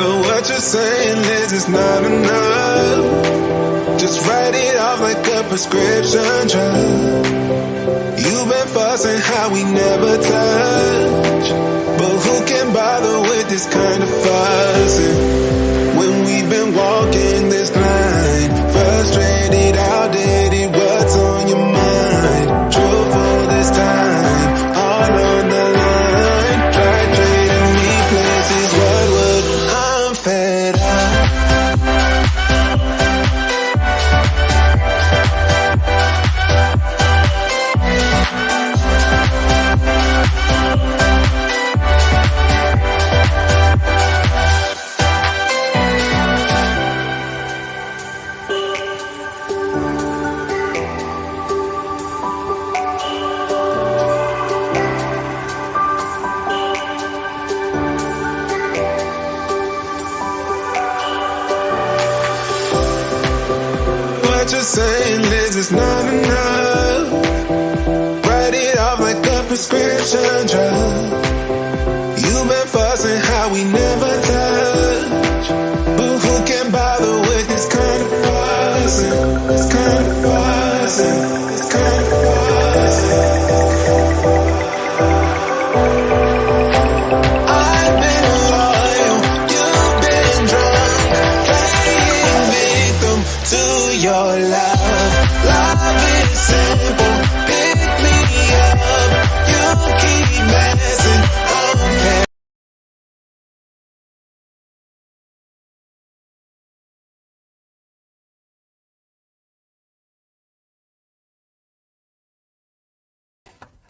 So what you're saying is it's not enough. Just write it off like a prescription drug. You've been fussing how we never touch, but who can bother with this kind of fussing when we've been walking this line? Frustrated, outdated, what's on your mind? Truthful this time, all on the line. Try trading me places, what would I'm fed up. What you're saying is it's not enough. Write it off like a prescription drug. You've been fussing how we never touch, but who can bother with this kind of fussing? This kind of fussing. This kind of fussing. I've been loyal, you've been drunk, playing victim to your love. Love is simple, pick me up. You keep messing up.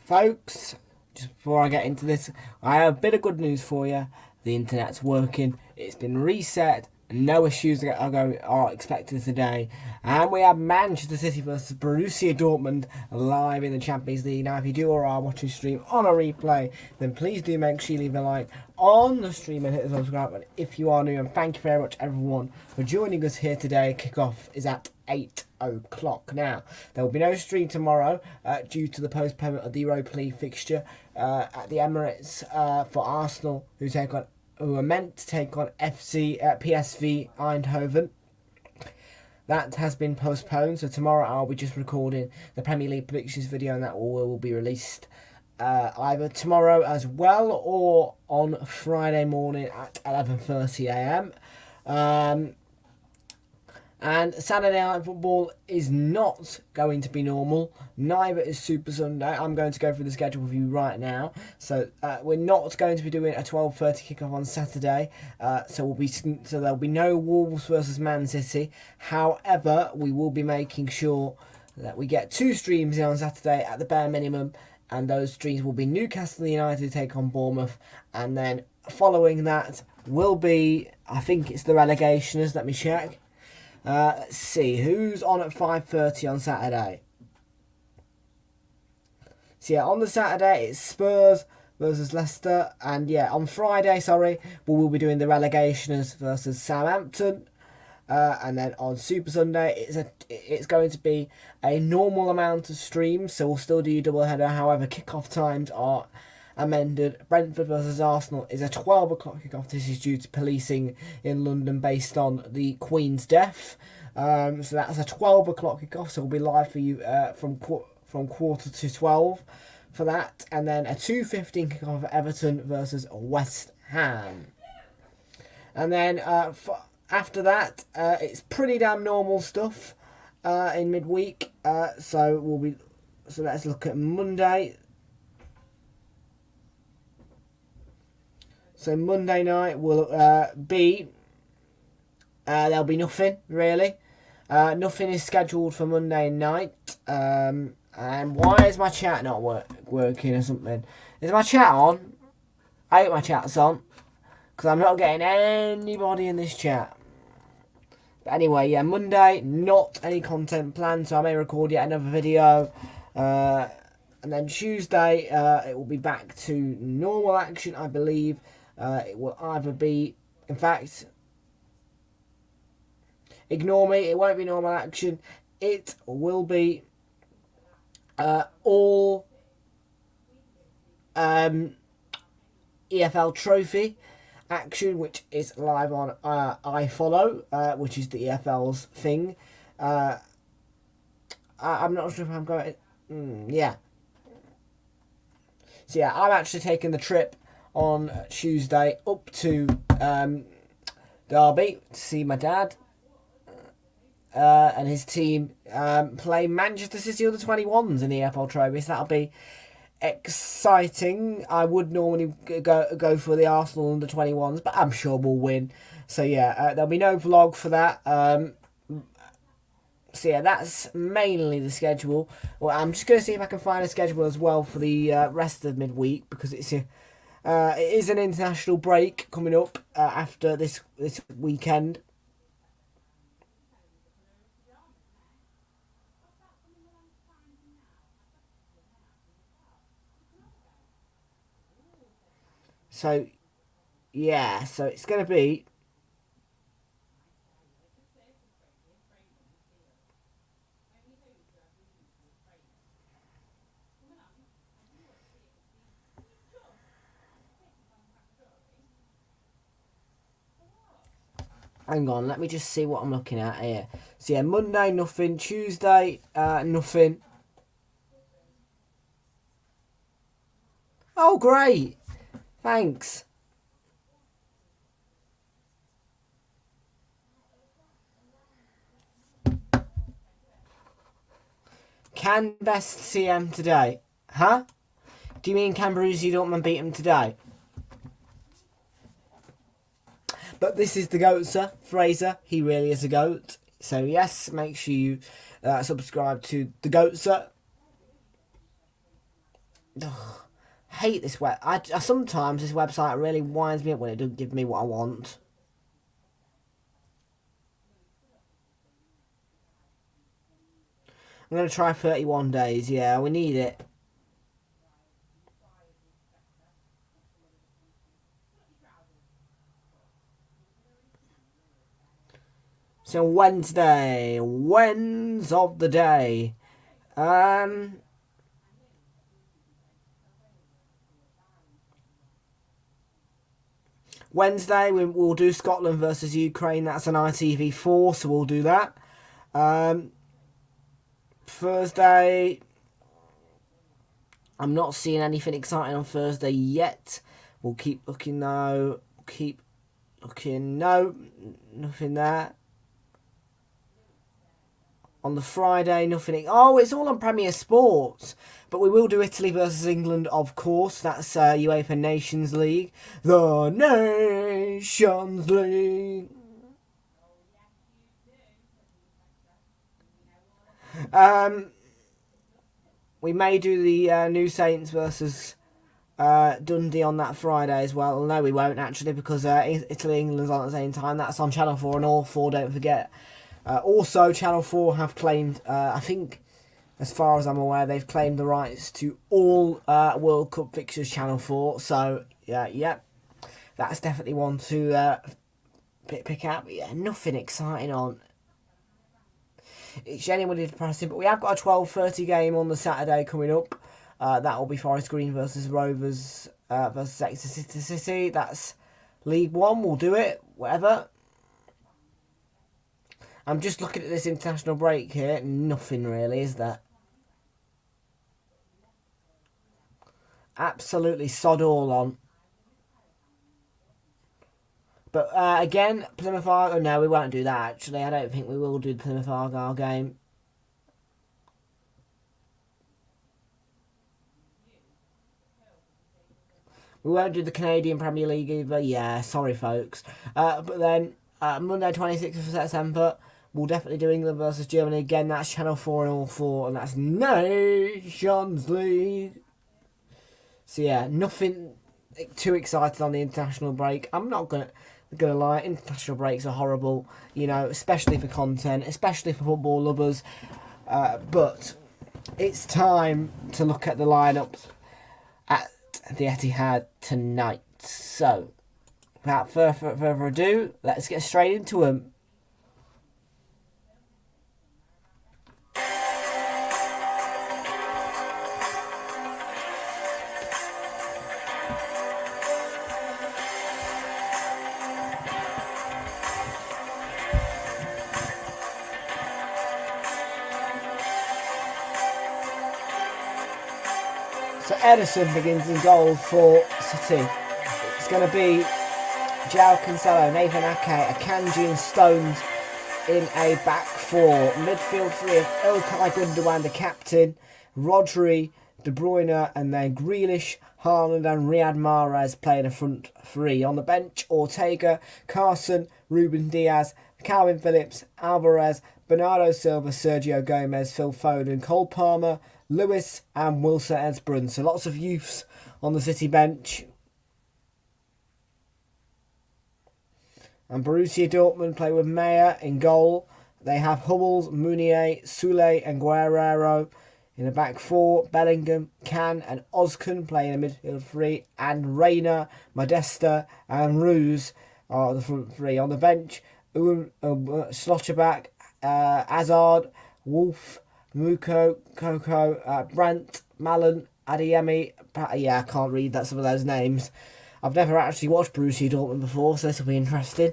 Folks, just before I get into this, I have a bit of good news for you. The internet's working, it's been reset, no issues are expected today, and we have Manchester City versus Borussia Dortmund live in the Champions League. Now, if you do or are watching stream on a replay, then please do make sure you leave a like on the stream and hit the subscribe button if you are new. And thank you very much, everyone, for joining us here today. Kickoff is at 8 o'clock. Now, there will be no stream tomorrow due to the postponement of the Europa League fixture at the Emirates for Arsenal, who are meant to take on PSV Eindhoven. That has been postponed, so tomorrow I'll be just recording the Premier League predictions video, and that will be released either tomorrow as well or on Friday morning at 11:30 a.m. And Saturday Night Football is not going to be normal. Neither is Super Sunday. I'm going to go through the schedule with you right now. So we're not going to be doing a 12:30 kickoff on Saturday. So there'll be no Wolves versus Man City. However, we will be making sure that we get 2 streams in on Saturday at the bare minimum. And those streams will be Newcastle United take on Bournemouth. And then following that will be, I think it's the relegationers. Let me check. Let's see, who's on at 5:30 on Saturday? So yeah, on the Saturday it's Spurs versus Leicester, and yeah, on Friday, we will be doing the relegationers versus Southampton, and then on Super Sunday it's going to be a normal amount of streams, so we'll still do double header. However, kickoff times are amended. Brentford versus Arsenal is a 12 o'clock kickoff. This is due to policing in London based on the Queen's death. So that's a 12 o'clock kickoff. So we'll be live for you from 11:45 for that. And then a 2:15 kickoff of Everton versus West Ham. And then after that, it's pretty damn normal stuff in midweek. So let's look at Monday. So Monday night will be, there'll be nothing really. Nothing is scheduled for Monday night. And why is my chat not working or something? Is my chat on? I hope my chat's on, because I'm not getting anybody in this chat. But anyway, yeah, Monday, not any content planned, so I may record yet another video. And then Tuesday, it will be back to normal action, I believe. It will either be, in fact, ignore me, it won't be normal action. It will be all EFL Trophy action, which is live on iFollow, which is the EFL's thing. I'm not sure if I'm going. Yeah. So yeah, I'm actually taking the trip on Tuesday up to Derby to see my dad and his team play Manchester City under 21s in the EFL Trophy. So that'll be exciting. I would normally go for the Arsenal under 21s, but I'm sure we'll win. So yeah, there'll be no vlog for that. So yeah, that's mainly the schedule. Well, I'm just going to see if I can find a schedule as well for the rest of midweek, because it is an international break coming up after this weekend. So yeah, so it's going to be. Hang on, let me just see what I'm looking at here. So yeah, Monday, nothing. Tuesday, nothing. Oh, great. Thanks. Can best CM today? Huh? Do you mean can Borussia Dortmund beat him today? But this is the goat, sir. Fraser, he really is a goat. So yes, make sure you subscribe to the goat, sir. Ugh, hate this web. I sometimes this website really winds me up when it doesn't give me what I want. I'm going to try 31 days. Yeah, we need it. So Wednesday, wins of the day. Wednesday we'll do Scotland versus Ukraine. That's an ITV4, so we'll do that. Thursday, I'm not seeing anything exciting on Thursday yet. We'll keep looking though. Keep looking. No, nothing there. On the Friday, nothing. Oh, it's all on Premier Sports. But we will do Italy versus England, of course. That's UEFA Nations League. The Nations League. We may do the New Saints versus Dundee on that Friday as well. No, we won't actually, because Italy England's on at the same time. That's on Channel 4 and All 4, don't forget. Also, Channel 4 have claimed, I think, as far as I'm aware, they've claimed the rights to all World Cup fixtures, Channel 4. So, yeah, that's definitely one to pick out. But yeah, nothing exciting on. It's genuinely depressing, but we have got a 12:30 game on the Saturday coming up. That will be Forest Green versus Rovers versus Exeter City. That's League One. We'll do it, whatever. I'm just looking at this international break here. Nothing really, is there? Absolutely sod all on. But again, Plymouth Argyle. No, we won't do that actually. I don't think we will do the Plymouth Argyle game. We won't do the Canadian Premier League either. Yeah, sorry folks. But then Monday 26th of September, we'll definitely do England versus Germany again. That's Channel 4 and All 4, and that's Nations League. So yeah, nothing too excited on the international break. I'm not gonna lie, international breaks are horrible, you know, especially for content, especially for football lovers. But it's time to look at the lineups at the Etihad tonight. So, without further ado, let's get straight into them. So Ederson begins in goal for City. It's going to be João Cancelo, Nathan Ake, Akanji and Stones in a back four. Midfield three of Ilkay Gundogan, the captain, Rodri, De Bruyne, and then Grealish, Haaland and Riyad Mahrez playing a front three. On the bench, Ortega, Carson, Ruben Diaz, Calvin Phillips, Alvarez, Bernardo Silva, Sergio Gomez, Phil Foden, Cole Palmer, Lewis and Wilson Esbrun. So lots of youths on the City bench. And Borussia Dortmund play with Meyer in goal. They have Hummels, Meunier, Soule and Guerrero in the back four. Bellingham, Can and Ozkan play in the midfield three. And Reina, Modesta and Ruse are the front three. On the bench, Schlotterbeck, Hazard, Wolf, Muko, Coco, Brandt, Malin, Adeyemi. Yeah, I can't read some of those names. I've never actually watched Borussia Dortmund before, so this will be interesting.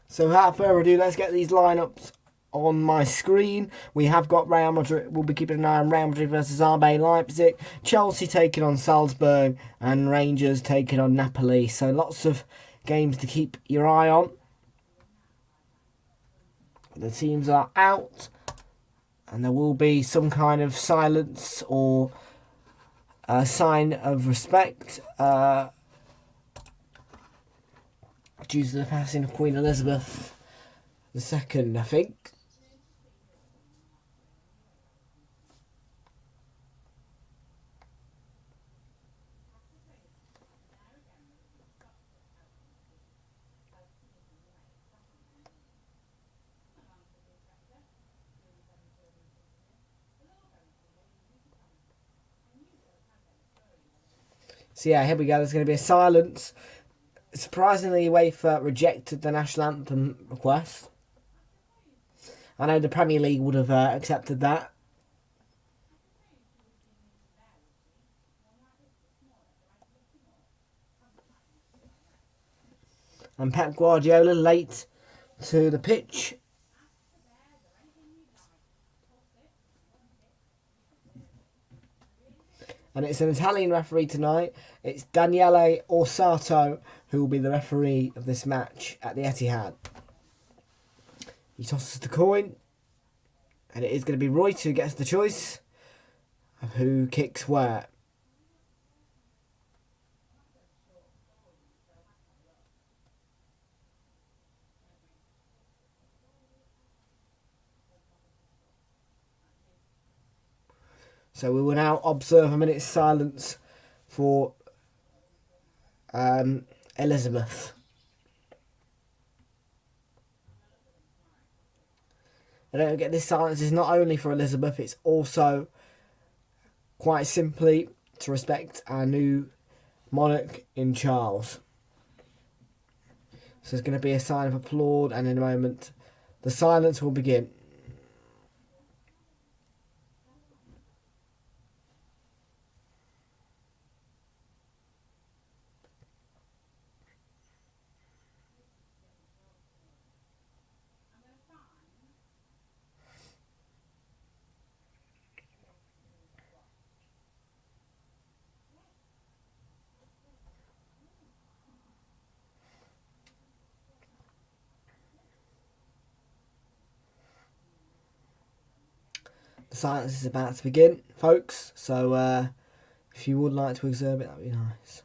So without further ado, let's get these lineups on my screen. We have got Real Madrid. We'll be keeping an eye on Real Madrid versus RB Leipzig. Chelsea taking on Salzburg and Rangers taking on Napoli. So lots of games to keep your eye on. The teams are out and there will be some kind of silence or a sign of respect due to the passing of Queen Elizabeth II, I think. So yeah, here we go. There's going to be a silence. Surprisingly, UEFA rejected the national anthem request. I know the Premier League would have accepted that. And Pep Guardiola late to the pitch. And it's an Italian referee tonight. It's Daniele Orsato who will be the referee of this match at the Etihad. He tosses the coin. And it is going to be Reut who gets the choice of who kicks where. So we will now observe a minute's silence for Elizabeth. I don't get this silence is not only for Elizabeth, it's also quite simply to respect our new monarch in Charles. So there's going to be a sign of applaud, and in a moment the silence will begin. The silence is about to begin, folks, so if you would like to observe it, that would be nice.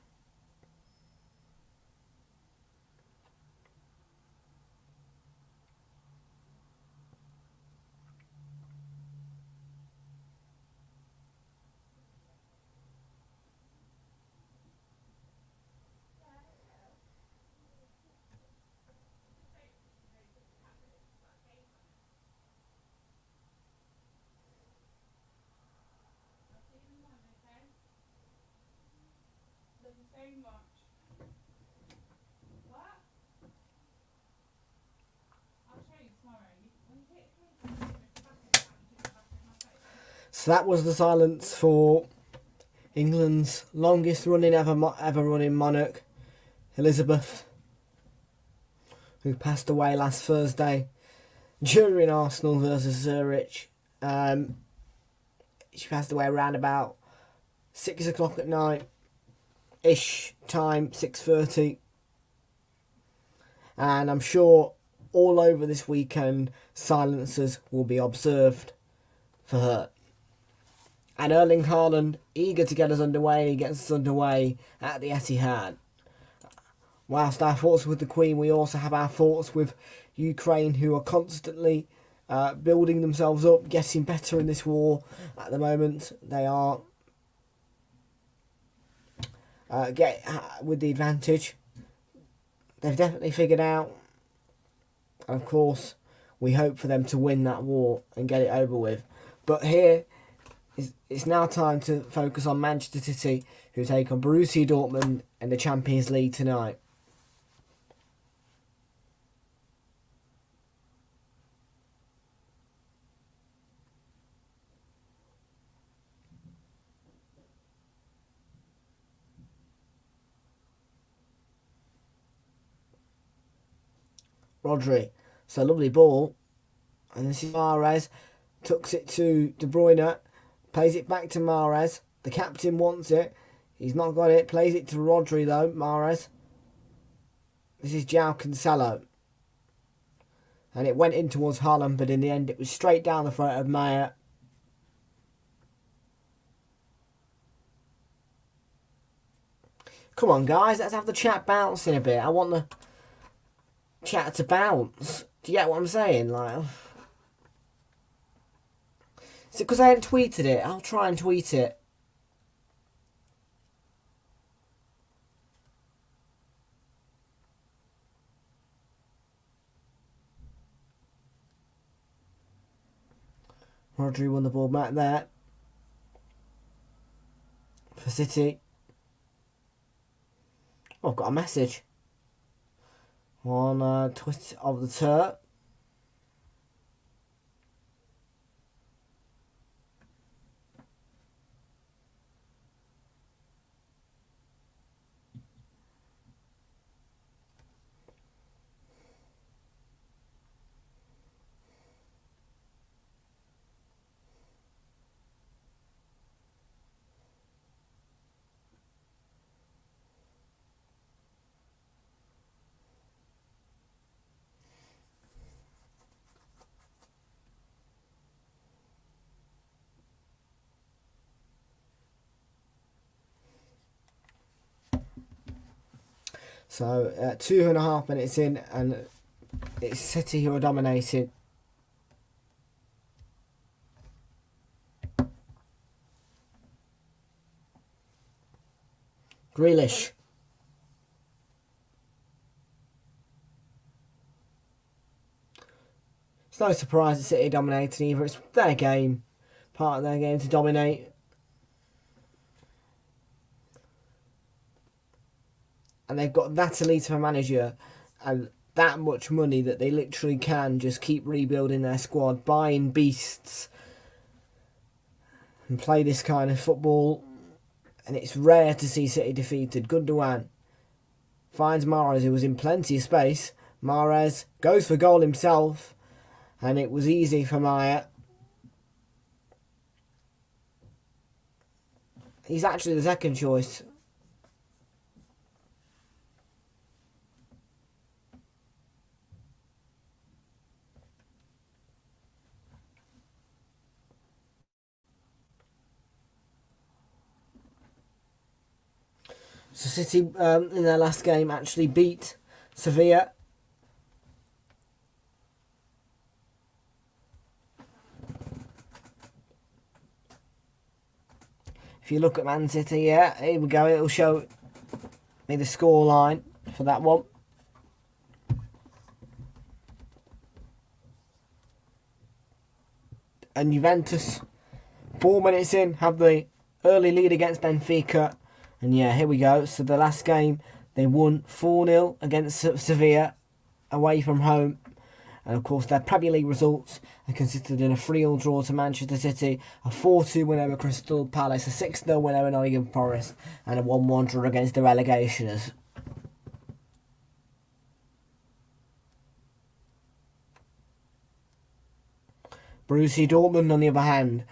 So that was the silence for England's longest running ever running monarch, Elizabeth, who passed away last Thursday during Arsenal versus Zurich. She passed away around about 6 o'clock at night ish time, 6:30, and I'm sure all over this weekend silences will be observed for her. And Erling Haaland, eager to get us underway, he gets us underway at the Etihad. Whilst our thoughts with the Queen, we also have our thoughts with Ukraine, who are constantly building themselves up, getting better in this war. At the moment, they are with the advantage. They've definitely figured out. And of course, we hope for them to win that war and get it over with. But here, it's now time to focus on Manchester City, who take on Borussia Dortmund in the Champions League tonight. Rodri, so lovely ball, and this is Mahrez, tucks it to De Bruyne, plays it back to Mahrez. The captain wants it, he's not got it. Plays it to Rodri though. Mahrez. This is João Cancelo, and it went in towards Haaland, but in the end it was straight down the throat of Maya. Come on, guys, let's have the chat bouncing a bit. I want the chat to bounce. Do you get what I'm saying? Like, is it because I hadn't tweeted it? I'll try and tweet it. Rodri won the ball back there for City. Oh, I've got a message on Twitter of the Turk. So 2.5 minutes in, and it's City who are dominating. Grealish. It's no surprise that City dominating either. It's their game, part of their game to dominate. And they've got that elite of a manager and that much money that they literally can just keep rebuilding their squad, buying beasts, and play this kind of football. And it's rare to see City defeated. Gundogan finds Mahrez, who was in plenty of space. Mahrez goes for goal himself, and it was easy for Maya. He's actually the second choice. So City, in their last game, actually beat Sevilla. If you look at Man City, yeah, here we go. It'll show me the score line for that one. And Juventus, 4 minutes in, have the early lead against Benfica. And yeah, here we go. So the last game, they won 4-0 against Sevilla away from home. And of course, their Premier League results are consisted in a 3-3 draw to Manchester City, a 4-2 win over Crystal Palace, a 6-0 win over Nottingham Forest, and a 1-1 draw against the relegationers. Borussia Dortmund, on the other hand,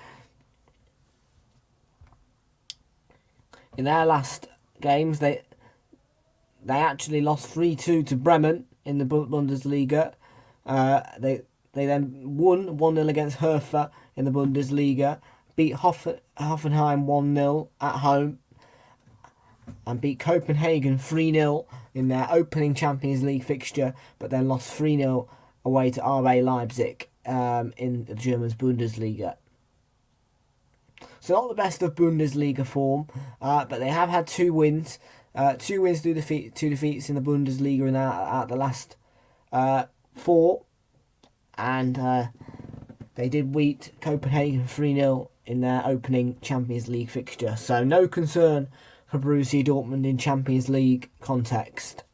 in their last games, they actually lost 3-2 to Bremen in the Bundesliga. They then won 1-0 against Hertha in the Bundesliga, beat Hoffenheim 1-0 at home, and beat Copenhagen 3-0 in their opening Champions League fixture, but then lost 3-0 away to RB Leipzig in the German Bundesliga. So not the best of Bundesliga form, but they have had 2 wins. 2 wins, 2 defeats in the Bundesliga and out the last 4. And they did beat Copenhagen 3-0 in their opening Champions League fixture. So no concern for Borussia Dortmund in Champions League context.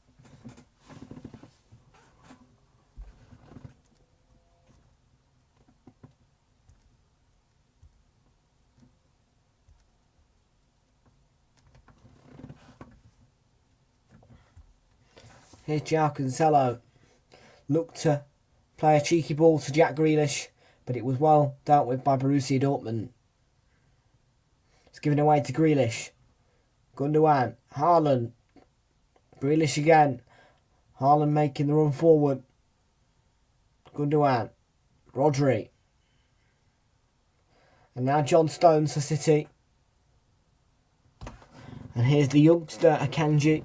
Here's João Cancelo. Looked to play a cheeky ball to Jack Grealish, but it was well dealt with by Borussia Dortmund. It's given away to Grealish. Gundogan. Haaland. Grealish again. Haaland making the run forward. Gundogan. Rodri. And now John Stones for City. And here's the youngster Akanji.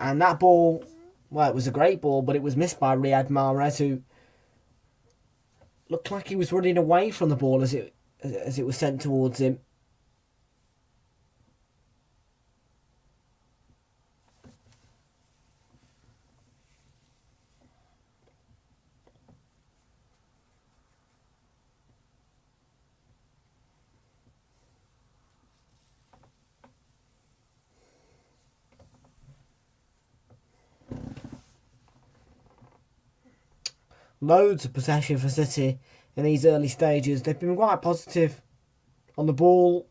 And that ball, well, it was a great ball, but it was missed by Riyad Mahrez, who looked like he was running away from the ball as it was sent towards him. Loads of possession for City in these early stages. They've been quite positive on the ball.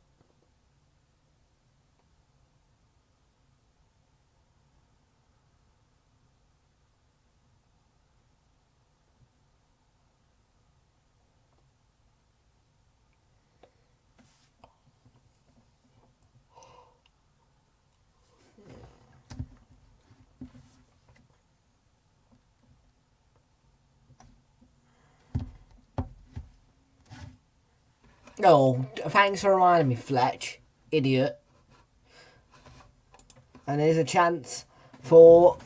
Oh, thanks for reminding me, Fletch. Idiot. And there's a chance for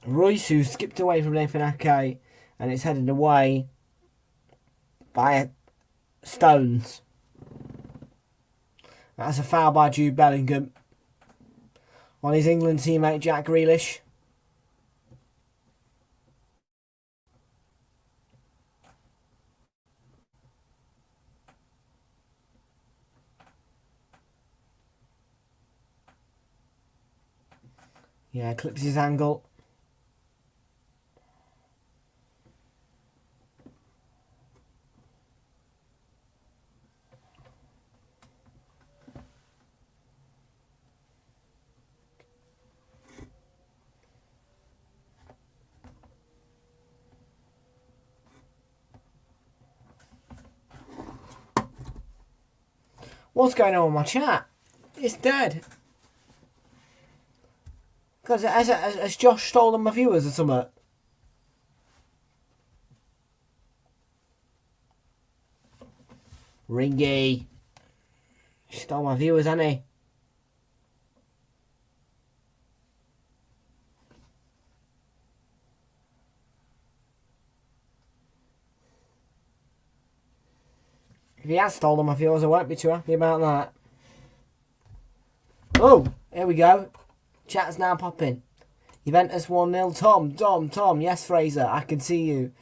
Royce, who skipped away from Nathan Ake, and it's headed away by Stones. That's a foul by Jude Bellingham on his England teammate Jack Grealish. Yeah, clips his angle. What's going on with my chat? It's dead. Because has Josh stolen my viewers or something? Ringy. Stole my viewers, hasn't he? If he has stolen my viewers, I won't be too happy about that. Oh, here we go. Chat's now popping. Juventus 1-0. Tom. Yes, Fraser, I can see you.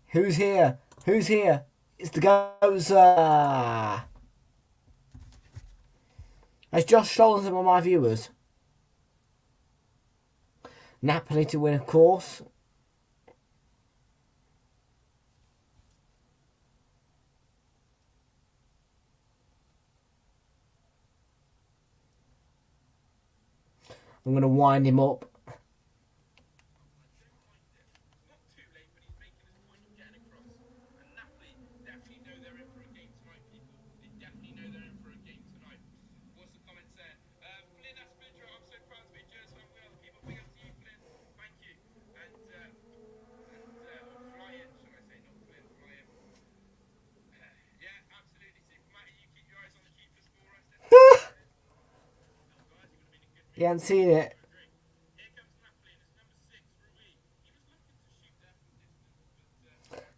Who's here? Who's here? It's the Goza. Has Josh stolen some of my viewers? Napoli to win, of course. I'm going to wind him up. You haven't seen it.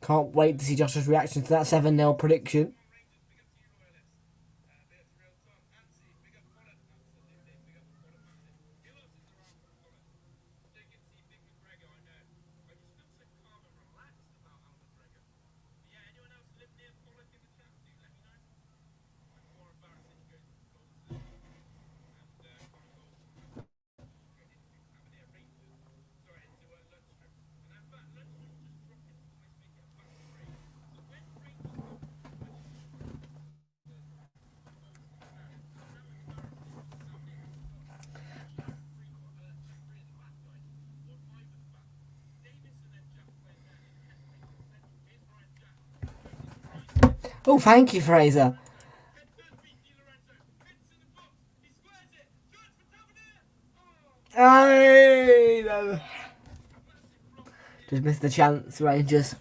Can't wait to see Josh's reaction to that 7-0 prediction. Oh, thank you, Fraser. Hey, no. Just missed the chance, Rangers.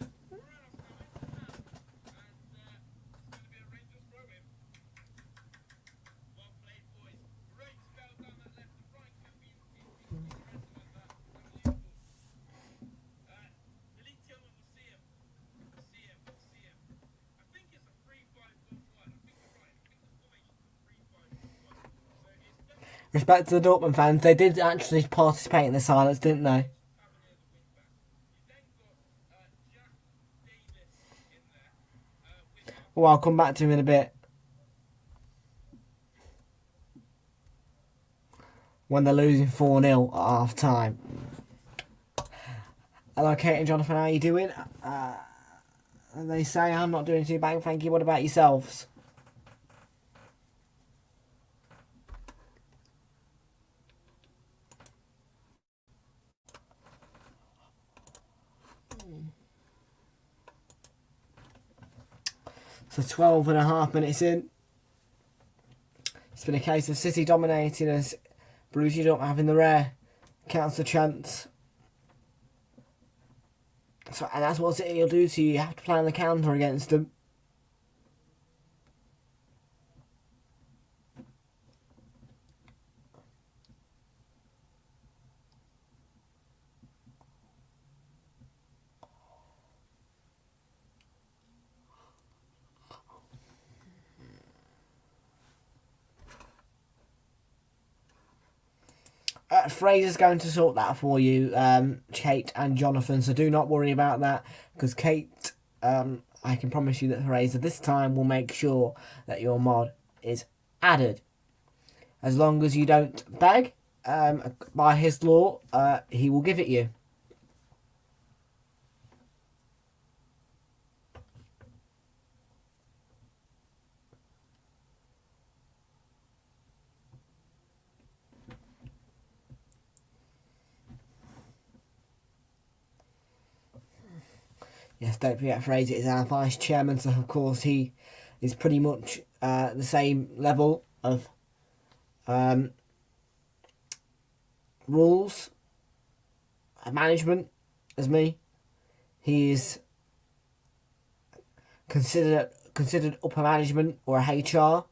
Respect to the Dortmund fans, they did actually participate in the silence, didn't they? Well, I'll come back to him in a bit. When they're losing 4-0 at half time. Hello, Kate and Jonathan, how are you doing? They say I'm not doing too bad, thank you. What about yourselves? So 12.5 minutes in. It's been a case of City dominating as Borussia Dortmund having the rare counter chance. So, and that's what City will do to you. You have to play on the counter against them. Fraser's going to sort that for you, Kate and Jonathan, so do not worry about that, because Kate, I can promise you that Fraser this time will make sure that your mod is added. As long as you don't beg, by his law, he will give it you. Yes, don't forget Fraser is our vice chairman, so of course he is pretty much the same level of rules and management as me. He is considered upper management or a HR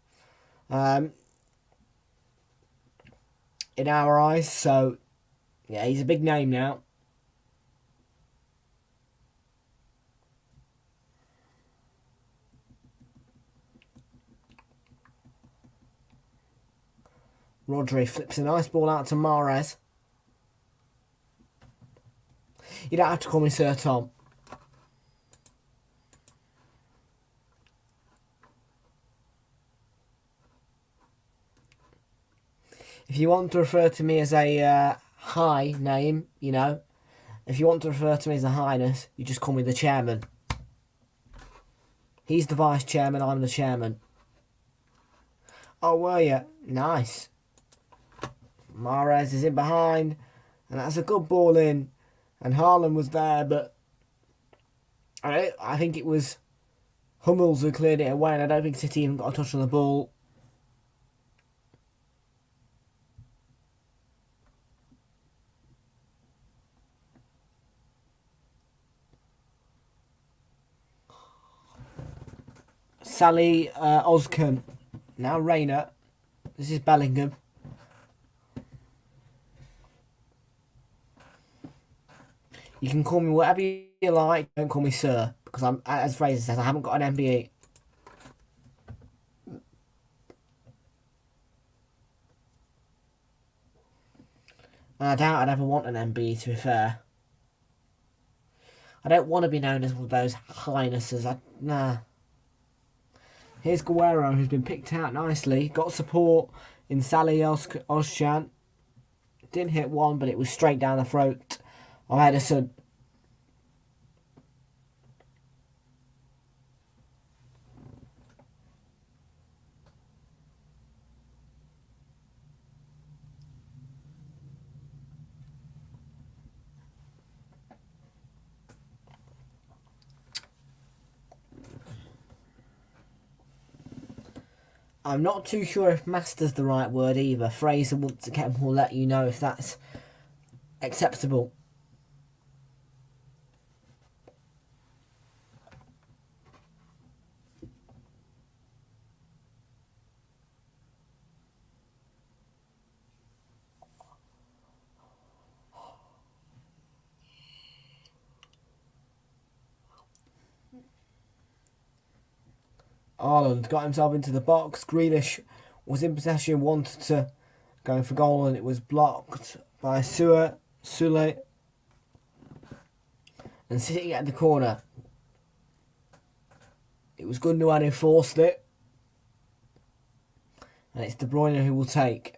in our eyes. So yeah, he's a big name now. Rodri flips a nice ball out to Mahrez. You don't have to call me Sir Tom. If you want to refer to me as a high name, if you want to refer to me as a highness, you just call me the chairman. He's the vice chairman, I'm the chairman. Oh, were you? Nice. Mahrez is in behind, and that's a good ball in. And Haaland was there, but I think it was Hummels who cleared it away, and I don't think City even got a touch on the ball. Sally Oscan. Now Rayner. This is Bellingham. You can call me whatever you like. Don't call me sir, because I'm, as Fraser says, I haven't got an MBE. And I doubt I'd ever want an MBE, to be fair. I don't want to be known as one of those highnesses. Nah. Here's Guerrero, who's been picked out nicely. Got support in Sally Oschan. Didn't hit one, but it was straight down the throat of Edison. I'm not too sure if master's the right word either. Fraser will let you know if that's acceptable. Haaland got himself into the box. Grealish was in possession, wanted to go for goal, and it was blocked by Sule. And City at the corner. It was Gundogan who forced it. And it's De Bruyne who will take.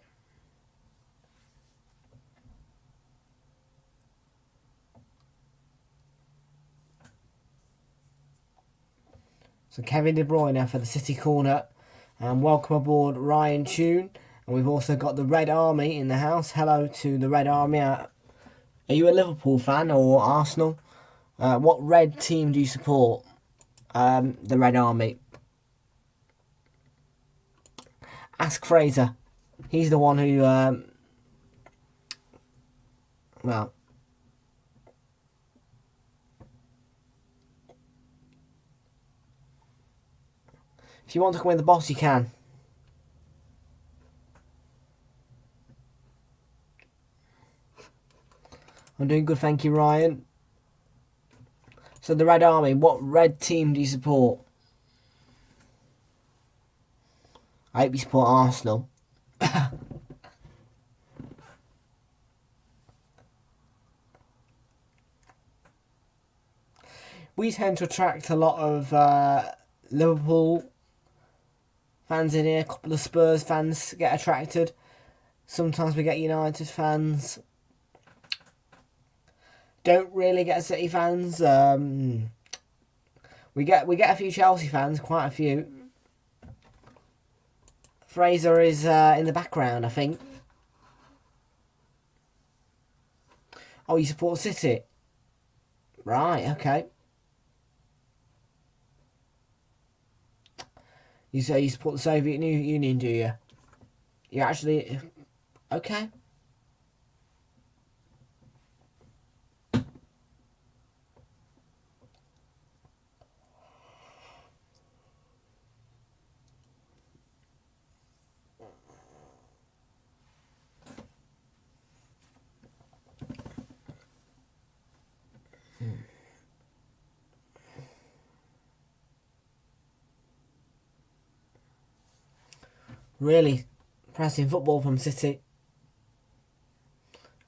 So Kevin De Bruyne for the City corner. And welcome aboard Ryan Tune. And we've also got the Red Army in the house. Hello to the Red Army. Are you a Liverpool fan or Arsenal? What red team do you support? The Red Army. Ask Fraser. He's the one who... well... If you want to come with the boss, you can. I'm doing good, thank you, Ryan. So the Red Army, what red team do you support? I hope you support Arsenal. We tend to attract a lot of Liverpool fans in here. A couple of Spurs fans get attracted. Sometimes we get United fans. Don't really get City fans. We get a few Chelsea fans, quite a few. Fraser is in the background, I think. Oh, you support City? Right, okay. You say you support the Soviet Union, do you? You actually... Okay. Really pressing football from City.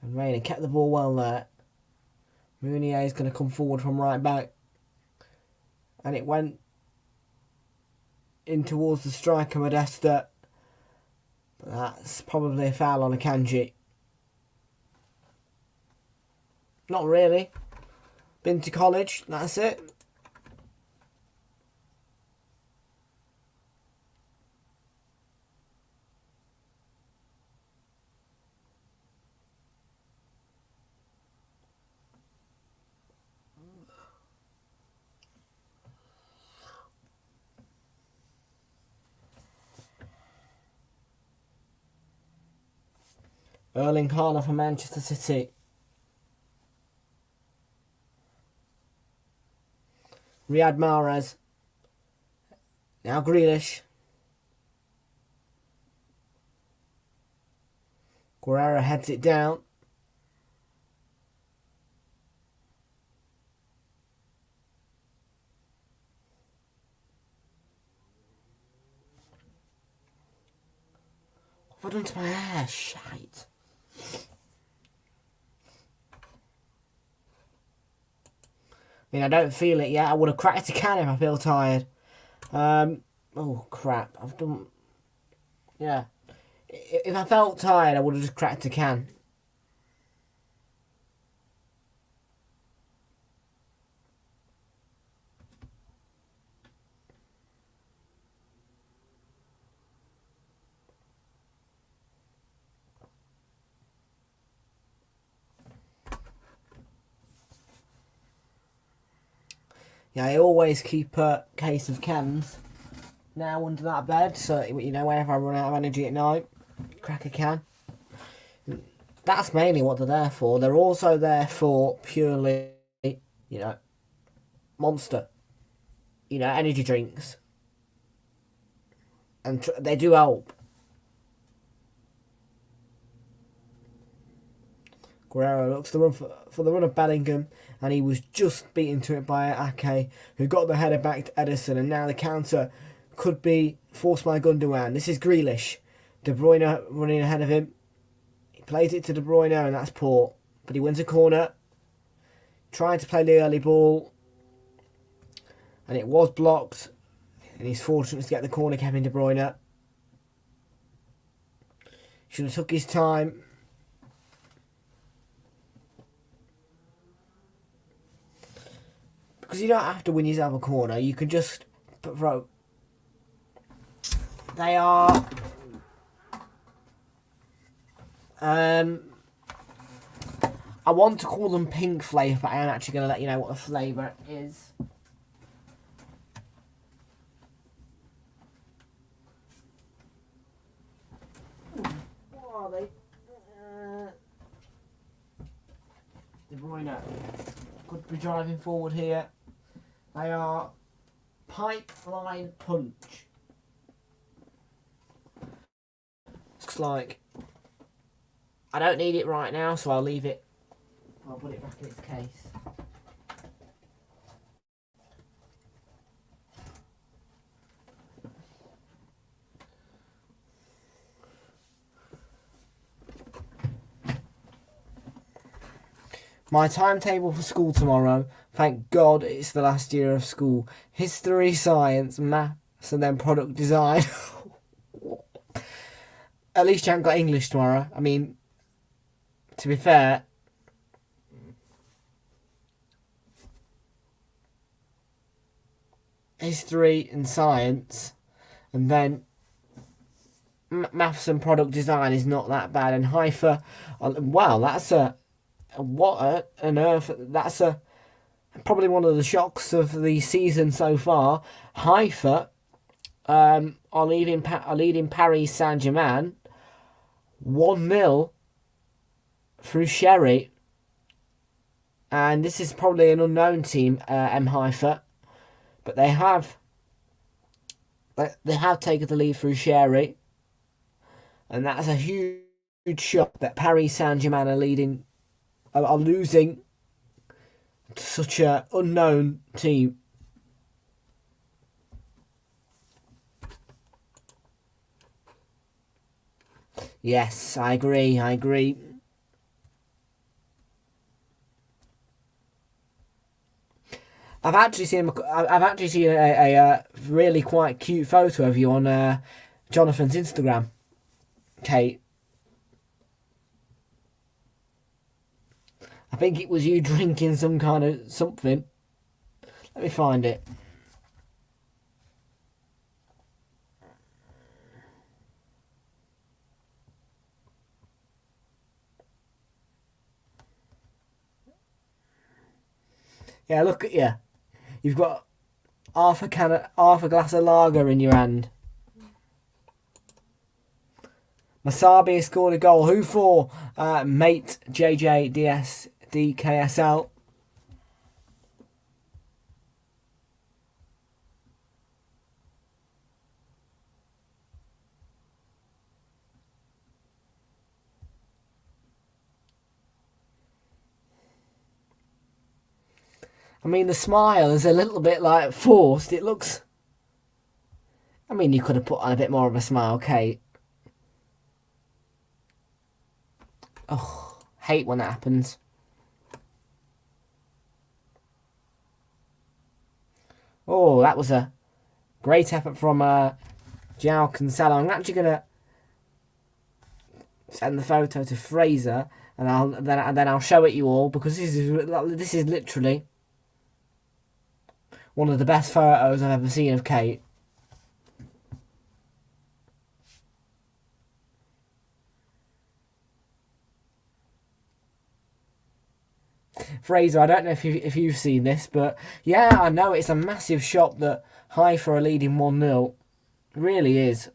And Rayner kept the ball well there. Mounier is going to come forward from right back. And it went in towards the striker, Modesta. But that's probably a foul on Akanji. Not really. Been to college, that's it. Erling Haaland for Manchester City. Riyad Mahrez. Now Grealish. Guerrero heads it down. What have I done to my hair? Shite. I mean, I don't feel it yet. I would have cracked a can if I feel tired. Oh, crap. I've done... Yeah. If I felt tired, I would have just cracked a can. Yeah, I always keep a case of cans now under that bed, so, you know, whenever I run out of energy at night, crack a can. That's mainly what they're there for. They're also there for purely, you know, Monster, you know, energy drinks. And they do help. Guerrero looks to run for the run of Bellingham, and he was just beaten to it by Ake, who got the header back to Edison, and now the counter could be forced by Gundogan. This is Grealish. De Bruyne running ahead of him. He plays it to De Bruyne, and that's poor. But he wins a corner. Trying to play the early ball, and it was blocked, and he's fortunate to get the corner, Kevin De Bruyne. Should have took his time. Because you don't have to win yourself a corner. You can just throw. They are... I want to call them pink flavour, but I am actually going to let you know what the flavour is. What are they? De Bruyne could be driving forward here. They are Pipeline Punch. Looks like I don't need it right now, so I'll leave it. I'll put it back in its case. My timetable for school tomorrow, thank God it's the last year of school. History, science, maths, and then product design. At least you haven't got English tomorrow. I mean, to be fair, history and science, and then maths and product design is not that bad. And Haifa, wow, that's a... What on earth? That's probably one of the shocks of the season so far. Haifa are leading Paris Saint-Germain 1-0 through Sherry. And this is probably an unknown team, Haifa. But they have taken the lead through Sherry. And that's a huge shock that Paris Saint-Germain are losing to such an unknown team. Yes, I agree. I've actually seen a really quite cute photo of you on Jonathan's Instagram. Kate. I think it was you drinking some kind of something. Let me find it. Yeah, look at you. You've got half a glass of lager in your hand. Masabi has scored a goal. Who for? Mate JJDS DKSL. I mean, the smile is a little bit like forced. It looks. I mean, you could have put on a bit more of a smile, Kate. Oh, hate when that happens. Oh, that was a great effort from João Cancelo. I'm actually gonna send the photo to Fraser, and then I'll show it you all, because this is literally one of the best photos I've ever seen of Kate. Fraser, I don't know if you've seen this, but yeah, I know it's a massive shock that Haifa are leading 1-0. It really is.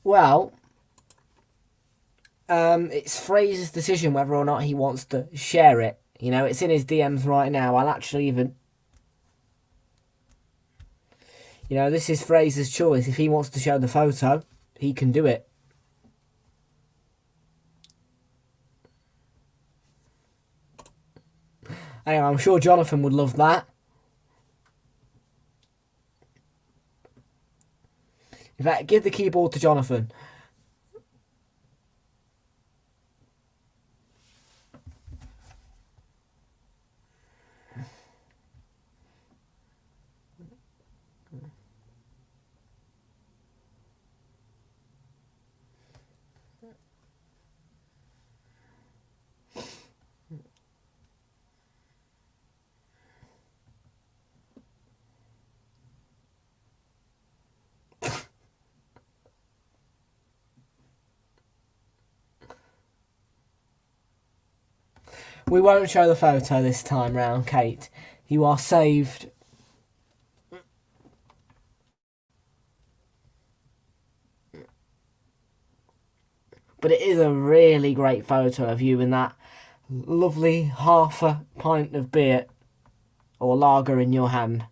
Well, it's Fraser's decision whether or not he wants to share it. You know, it's in his DMs right now. I'll actually even... You know, this is Fraser's choice. If he wants to show the photo, he can do it. Anyway, I'm sure Jonathan would love that. In fact, give the keyboard to Jonathan. We won't show the photo this time round, Kate. You are saved. But it is a really great photo of you in that lovely half a pint of beer or lager in your hand.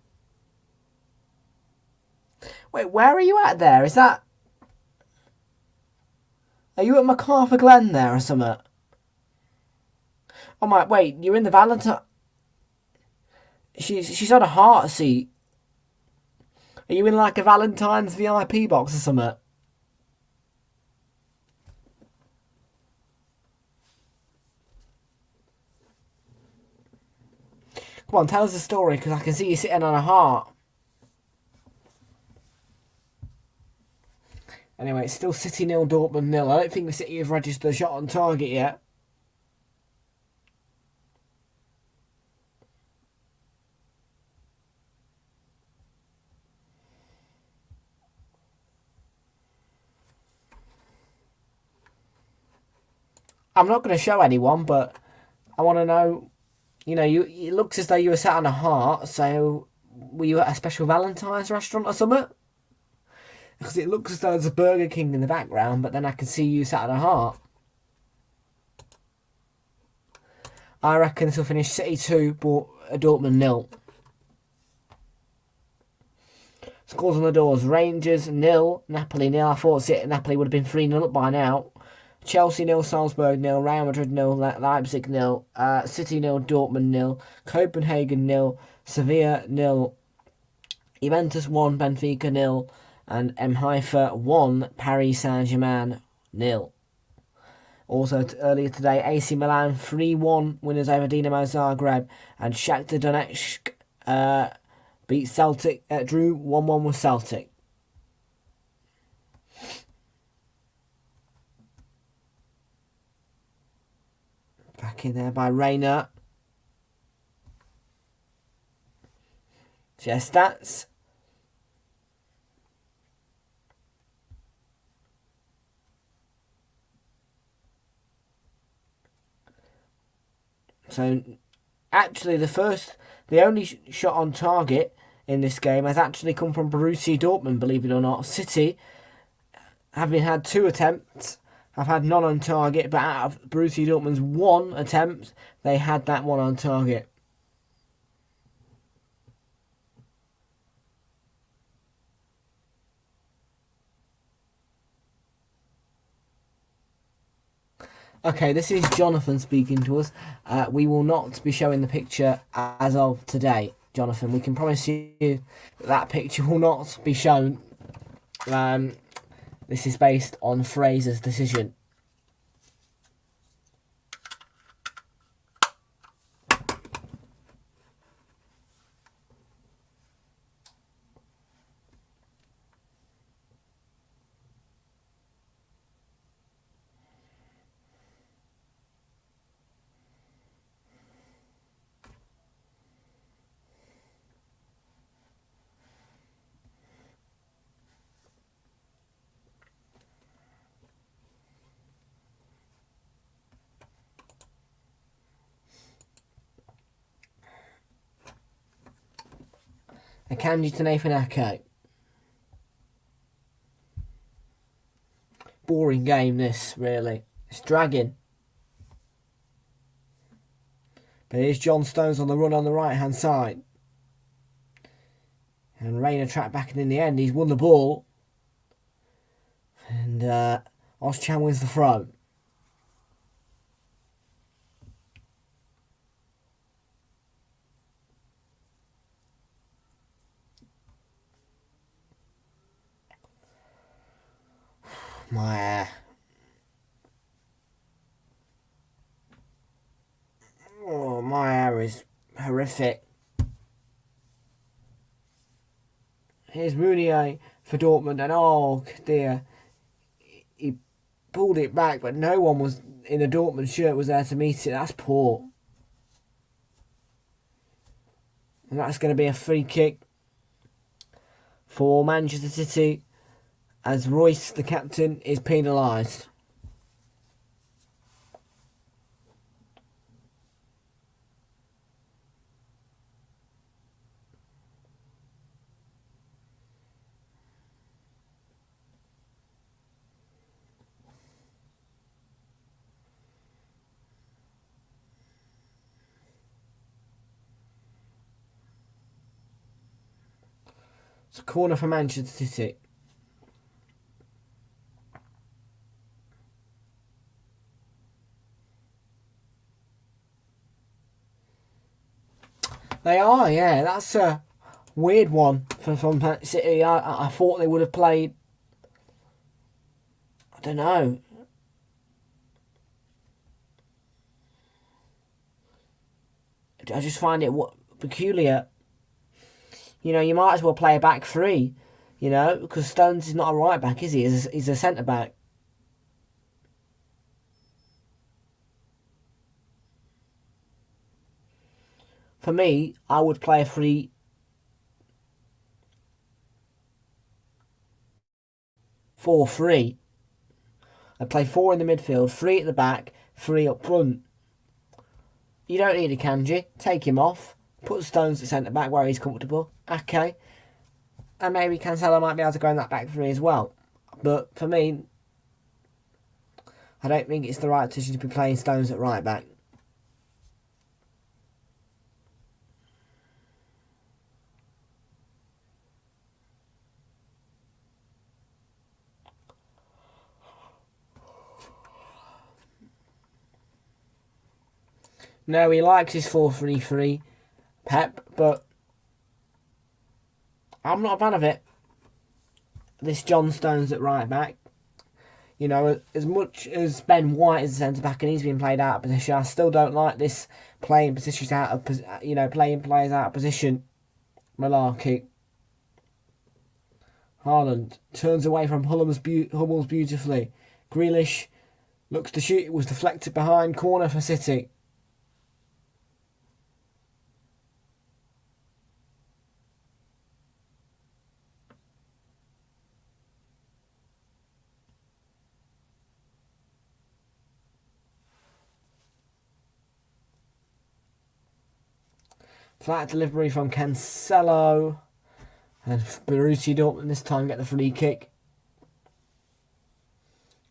Wait, where are you at there? Is that... Are you at MacArthur Glen there or something? Oh my, wait, you're in the Valentine... She's on a heart seat. Are you in like a Valentine's VIP box or something? Come on, tell us the story, because I can see you sitting on a heart. Anyway, it's still City 0, Dortmund 0. I don't think the City have registered a shot on target yet. I'm not going to show anyone, but I want to know, you know, it looks as though you were sat on a heart, so were you at a special Valentine's restaurant or something? Because it looks as though there's a Burger King in the background, but then I can see you sat on a heart. I reckon this will finish City 2, Dortmund 0. Scores on the doors. Rangers 0, Napoli 0. I thought Napoli would have been 3-0 up by now. Chelsea 0, Salzburg 0, Real Madrid 0, Leipzig 0, City 0, Dortmund 0, Copenhagen 0, Sevilla 0, Juventus 1, Benfica 0, and Haifa 1, Paris Saint-Germain 0. Also earlier today, AC Milan 3-1 winners over Dinamo Zagreb, and Shakhtar Donetsk beat Celtic, drew 1-1 with Celtic. Back in there by Rayner. So yeah, stats. So actually the only shot on target in this game has actually come from Borussia Dortmund, believe it or not. City, having had 2 attempts, have had none on target, but out of Borussia Dortmund's 1 attempt, they had that one on target. Okay, this is Jonathan speaking to us. We will not be showing the picture as of today, Jonathan. We can promise you that picture will not be shown. This is based on Fraser's decision. Akanji to Nathan Ake. Boring game this, really. It's dragging. But here's John Stones on the run on the right hand side. And Rayner tracked back, and in the end he's won the ball. And Oschan wins the throw. My hair is horrific. Here's Mounier for Dortmund, and oh dear, he pulled it back, but no one was in the Dortmund shirt was there to meet it. That's poor. And that's going to be a free kick for Manchester City, as Royce, the captain, is penalised. It's a corner for Manchester City. They are, yeah. That's a weird one from City. I thought they would have played, I don't know. I just find it peculiar. You know, you might as well play a back 3, you know, because Stones is not a right back, is he? He's a centre back. For me, I would play a 3-4-3. I'd play 4 in the midfield, 3 at the back, 3 up front. You don't need a Kanji. Take him off. Put Stones at centre back where he's comfortable. Okay. And maybe Cancelo might be able to go in that back 3 as well. But for me, I don't think it's the right decision to be playing Stones at right back. No, he likes his 4-3-3, Pep, but I'm not a fan of it. This John Stones at right back. You know, as much as Ben White is a centre back and he's been played out of position, I still don't like this playing positions out of playing players out of position malarkey. Haaland turns away from Hummels beautifully. Grealish looks to shoot. It was deflected behind, corner for City. Flat delivery from Cancelo. And Borussia Dortmund this time get the free kick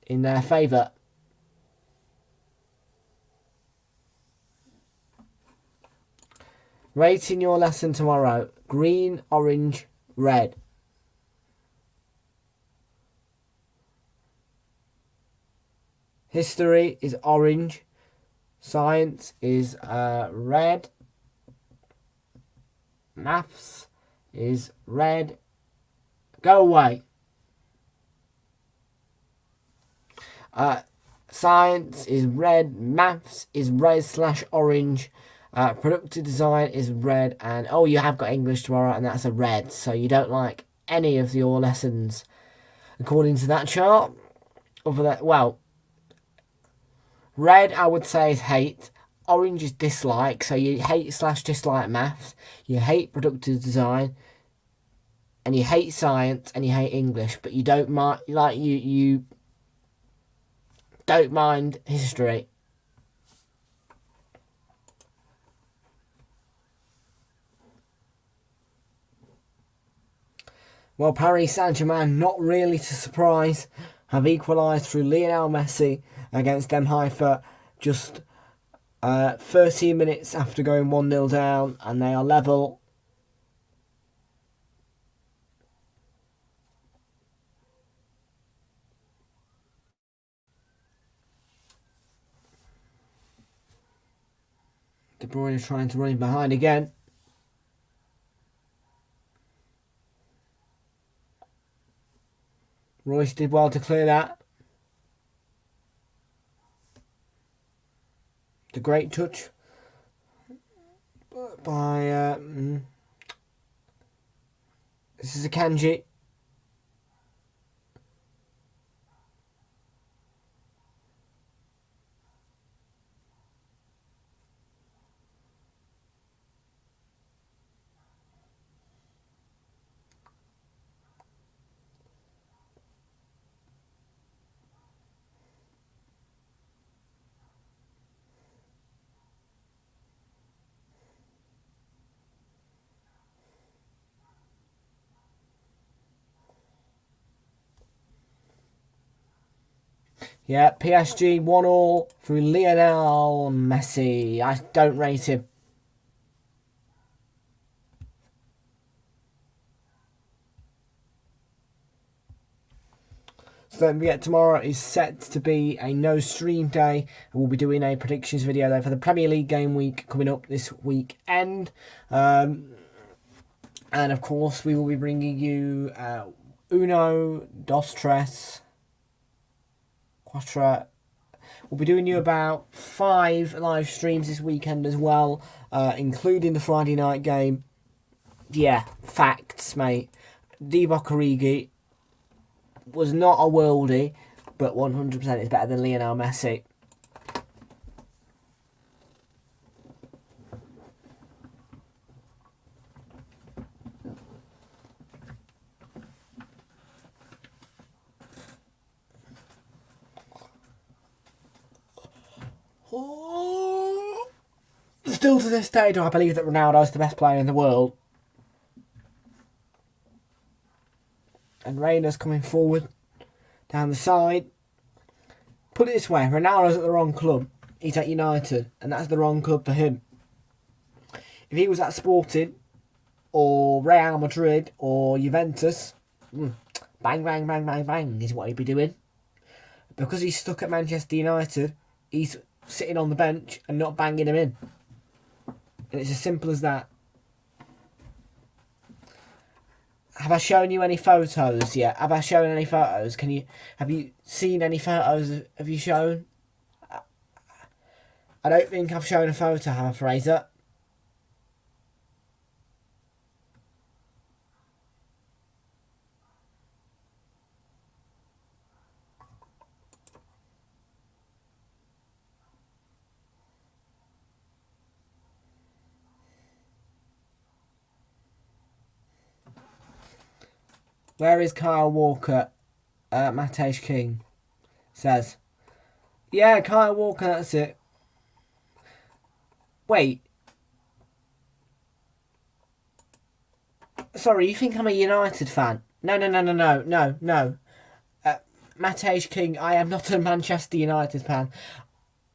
in their favour. Rating your lesson tomorrow. Green, orange, red. History is orange. Science is red. Maths is red. Go away. Science is red. Maths is red/orange. Productive design is red. And you have got English tomorrow, and that's a red. So you don't like any of your lessons according to that chart. Other than, red I would say is hate. Orange is dislike, so you hate/dislike maths, you hate productive design, and you hate science, and you hate English, but you don't mind you don't mind history. Well, Paris Saint-Germain, not really to surprise, have equalised through Lionel Messi against Dem Haifa just 13 minutes after going 1-0 down, and they are level. De Bruyne is trying to run in behind again. Royce did well to clear that. The great touch by this is a Kanji. Yeah, PSG 1-1 through Lionel Messi. I don't rate him. So don't forget, tomorrow is set to be a no stream day, and we'll be doing a predictions video there for the Premier League game week coming up this weekend. And of course, we will be bringing you Uno, Dos Tres, Quattro. We'll be doing you about 5 live streams this weekend as well, including the Friday night game. Yeah, facts, mate. Divock Origi was not a worldie, but 100% is better than Lionel Messi. Still to this day, do I believe that Ronaldo is the best player in the world. And Reina's coming forward down the side. Put it this way, Ronaldo's at the wrong club. He's at United, and that's the wrong club for him. If he was at Sporting, or Real Madrid, or Juventus, bang, bang, bang, bang, bang is what he'd be doing. Because he's stuck at Manchester United, he's sitting on the bench and not banging him in. And it's as simple as that. Have I shown you any photos yet? Have I shown any photos? Have you seen any photos? Have you shown? I don't think I've shown a photo, have I, Fraser? Where is Kyle Walker? Matej King says. Yeah, Kyle Walker, that's it. Wait. Sorry, you think I'm a United fan? No. Matej King, I am not a Manchester United fan.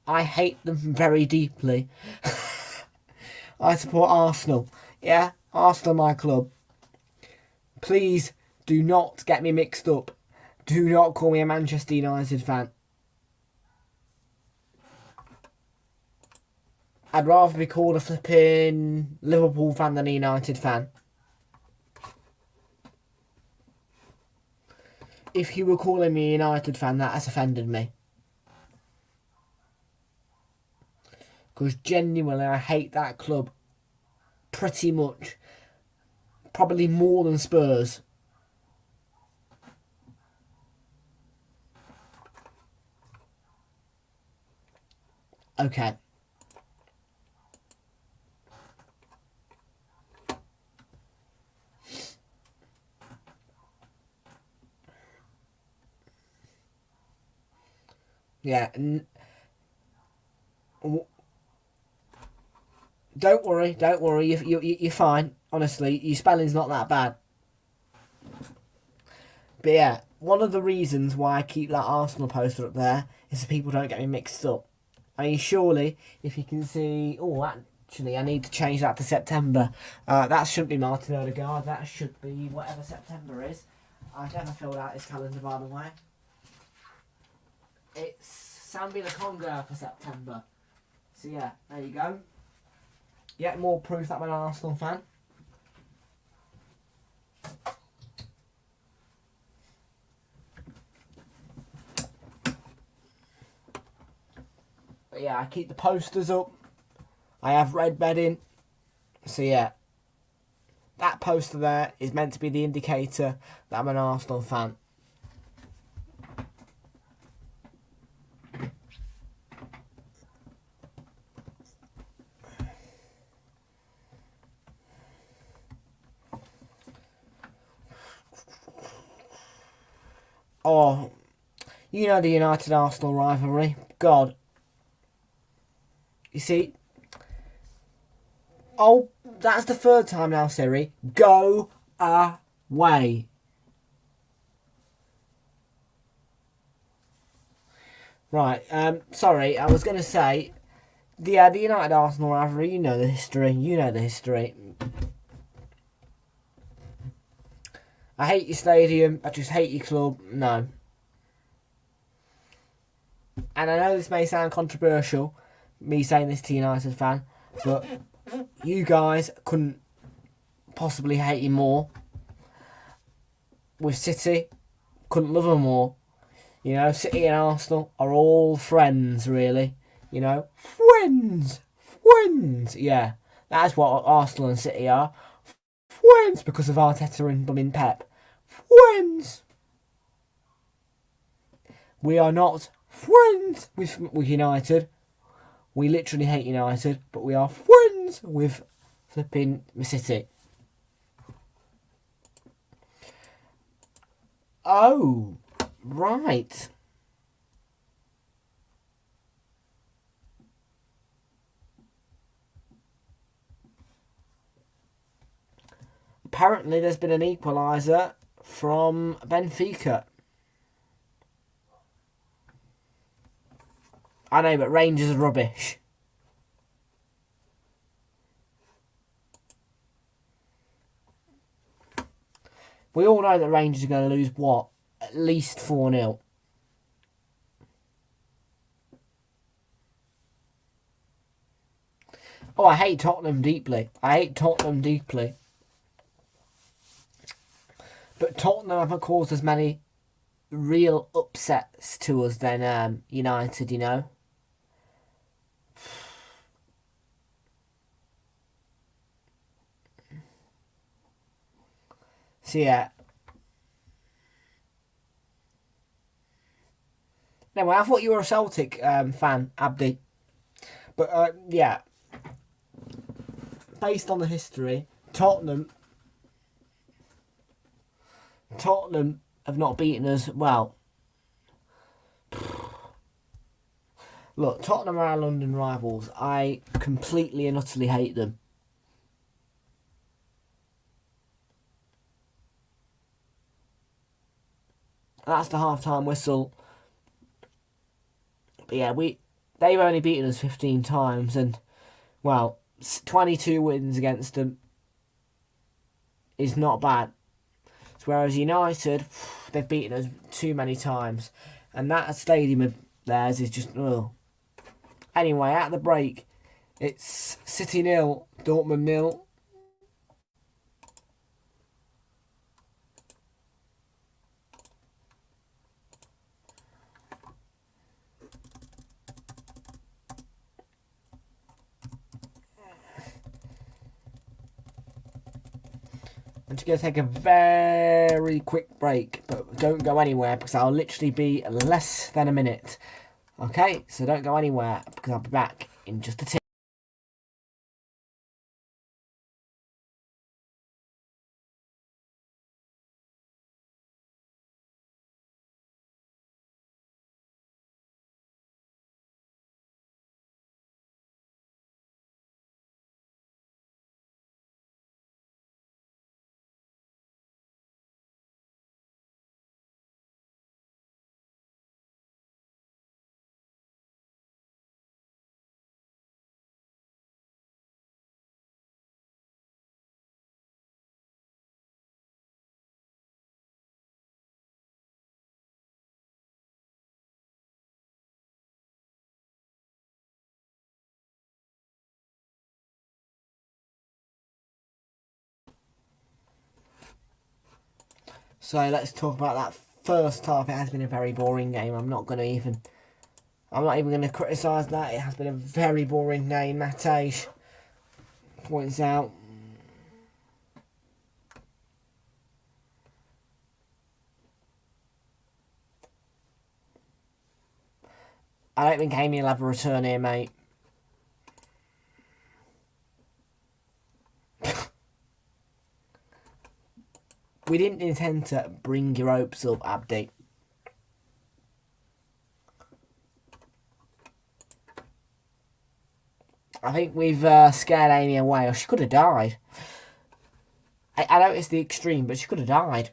I hate them very deeply. I support Arsenal. Yeah, Arsenal, my club. Please do not get me mixed up. Do not call me a Manchester United fan. I'd rather be called a flipping Liverpool fan than a United fan. If you were calling me a United fan, that has offended me. Because genuinely, I hate that club pretty much. Probably more than Spurs. Okay. Yeah. Don't worry. You're fine. Honestly, your spelling's not that bad. But yeah, one of the reasons why I keep that Arsenal poster up there is so people don't get me mixed up. I mean, surely, if you can see... Oh, actually, I need to change that to September. That shouldn't be Martin Odegaard. That should be whatever September is. I've never filled out his calendar, by the way. It's Sambi Lokonga for September. So yeah, there you go. Yet more proof that I'm an Arsenal fan. But yeah, I keep the posters up. I have red bedding. So yeah, that poster there is meant to be the indicator that I'm an Arsenal fan. Oh, you know the United-Arsenal rivalry. God. You see? Oh, that's the third time now, Siri. Go away. Right, sorry, I was going to say, the United-Arsenal rivalry, you know the history. I hate your stadium, I just hate your club, no. And I know this may sound controversial, me saying this to United fan, but you guys couldn't possibly hate you more. With City, couldn't love them more. You know, City and Arsenal are all friends, really. You know, friends. Yeah, that's what Arsenal and City are. Friends, because of Arteta and blooming Pep. Friends. We are not friends with United. We literally hate United, but we are friends with flipping City. Oh, right. Apparently there's been an equaliser from Benfica. I know, but Rangers are rubbish. We all know that Rangers are going to lose, what? At least 4-0. Oh, I hate Tottenham deeply. But Tottenham haven't caused as many real upsets to us than United, you know. So yeah. Anyway, I thought you were a Celtic fan, Abdi. But yeah, based on the history, Tottenham have not beaten us. Well, look, Tottenham are our London rivals. I completely and utterly hate them. That's the half-time whistle. But yeah, they've only beaten us 15 times, and well, 22 wins against them is not bad. Whereas United, they've beaten us too many times, and that stadium of theirs is just ugh. Anyway, at the break, it's City 0, Dortmund 0. I'm just going to take a very quick break, but don't go anywhere because I'll literally be less than a minute. Okay, so don't go anywhere because I'll be back in just a tick. So let's talk about that first half. It has been a very boring game. I'm not even going to criticise that. It has been a very boring game. Matej points out. I don't think Amy will have a return here, mate. We didn't intend to bring your hopes up, Abdi. I think we've scared Amy away, or she could have died. I know it's the extreme, but she could have died.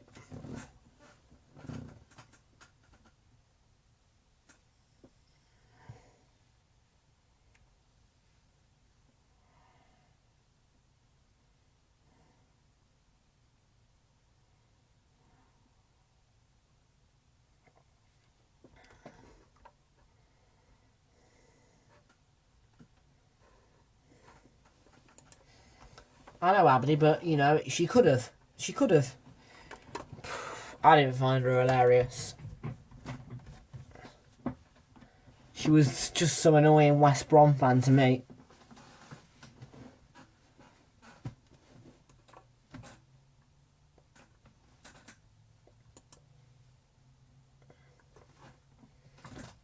I know, Abdi, but, you know, she could have. She could have. I didn't find her hilarious. She was just some annoying West Brom fan to me.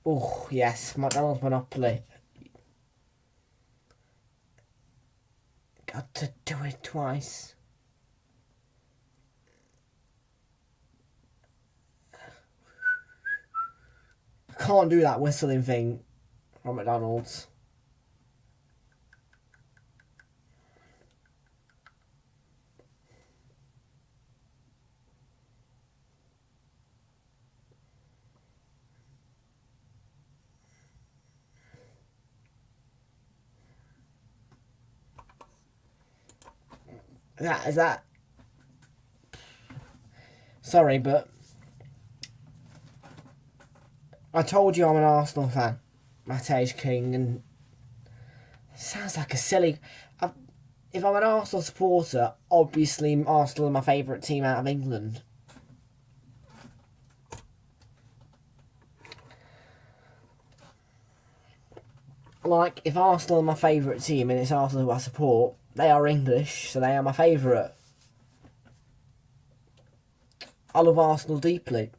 Oh, yes, McDonald's Monopoly. Got to do it twice. I can't do that whistling thing from McDonald's. Is that? Sorry, but I told you I'm an Arsenal fan, Matej King, and it sounds like a silly. If I'm an Arsenal supporter, obviously Arsenal are my favourite team out of England. like, if Arsenal are my favourite team and it's Arsenal who I support, they are English, so they are my favourite. I love Arsenal deeply.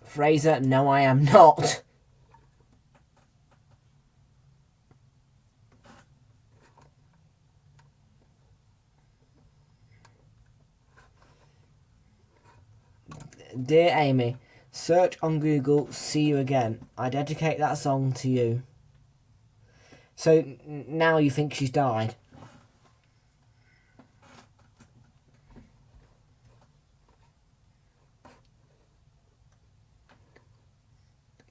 Fraser, no, I am not. Dear Amy, search on Google, see you again. I dedicate that song to you. So now you think she's died?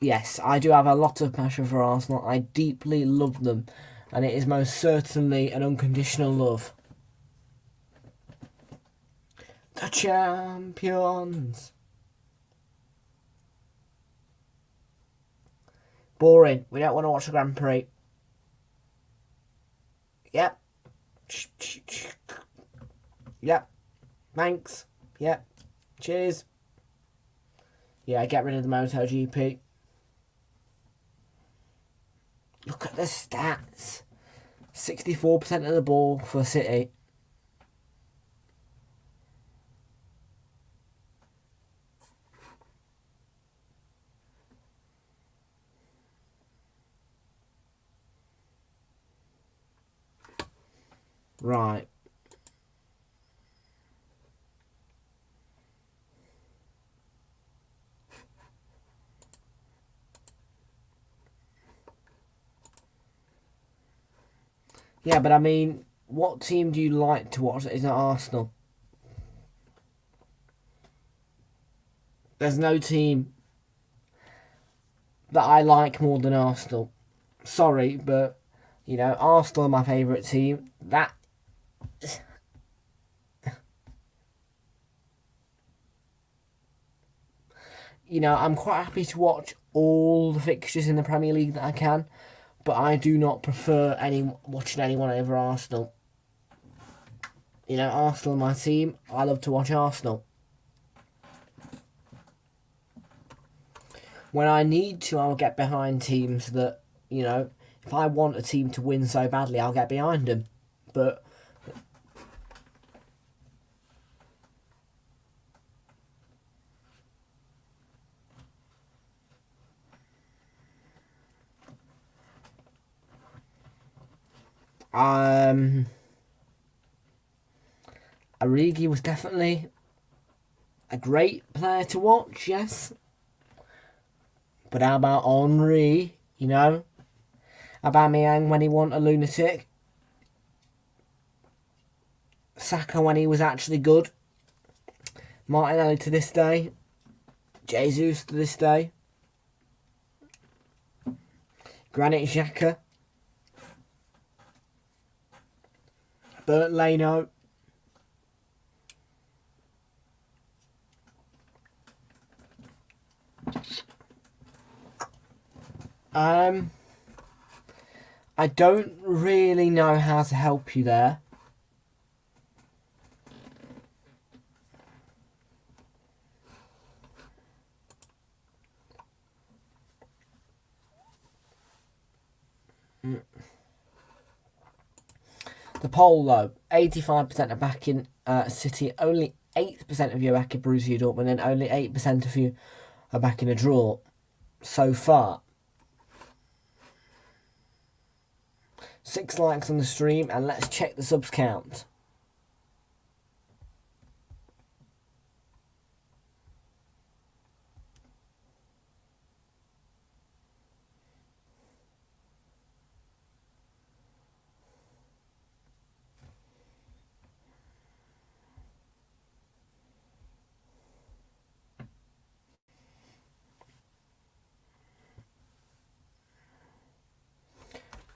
Yes, I do have a lot of passion for Arsenal. I deeply love them, and it is most certainly an unconditional love. The champions. Boring. We don't want to watch the Grand Prix. Yep. Yep. Thanks. Yep. Cheers. Yeah, get rid of the MotoGP. Look at the stats. 64% of the ball for City. Right. Yeah, but I mean, what team do you like to watch that isn't Arsenal? There's no team that I like more than Arsenal. Sorry, but, you know, Arsenal are my favourite team. That... You know, I'm quite happy to watch all the fixtures in the Premier League that I can, but I do not prefer watching anyone over Arsenal. You know, Arsenal are my team. I love to watch Arsenal. When I need to, I'll get behind teams that, you know, if I want a team to win so badly, I'll get behind them. But Origi was definitely a great player to watch, yes. But how about Henry, you know? Aubameyang when he wasn't a lunatic. Saka when he was actually good. Martinelli to this day. Jesus to this day. Granit Xhaka. Bert Leno. I don't really know how to help you there. The poll, though, 85% are backing City, only 8% of you are backing Borussia Dortmund, and only 8% of you are backing a draw so far. 6 likes on the stream, and let's check the subs count.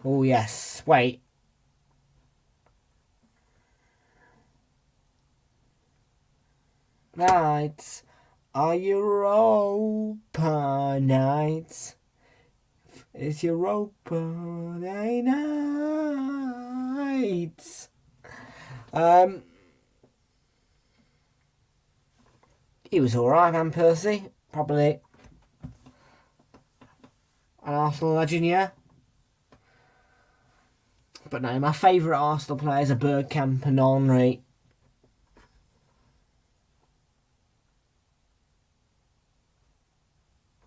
Oh, yes. Wait. Nights are Europa nights. It's Europa Day nights. He was alright, Van Persie. Probably an Arsenal legend, yeah. But no, my favourite Arsenal players are Bergkamp and Henry.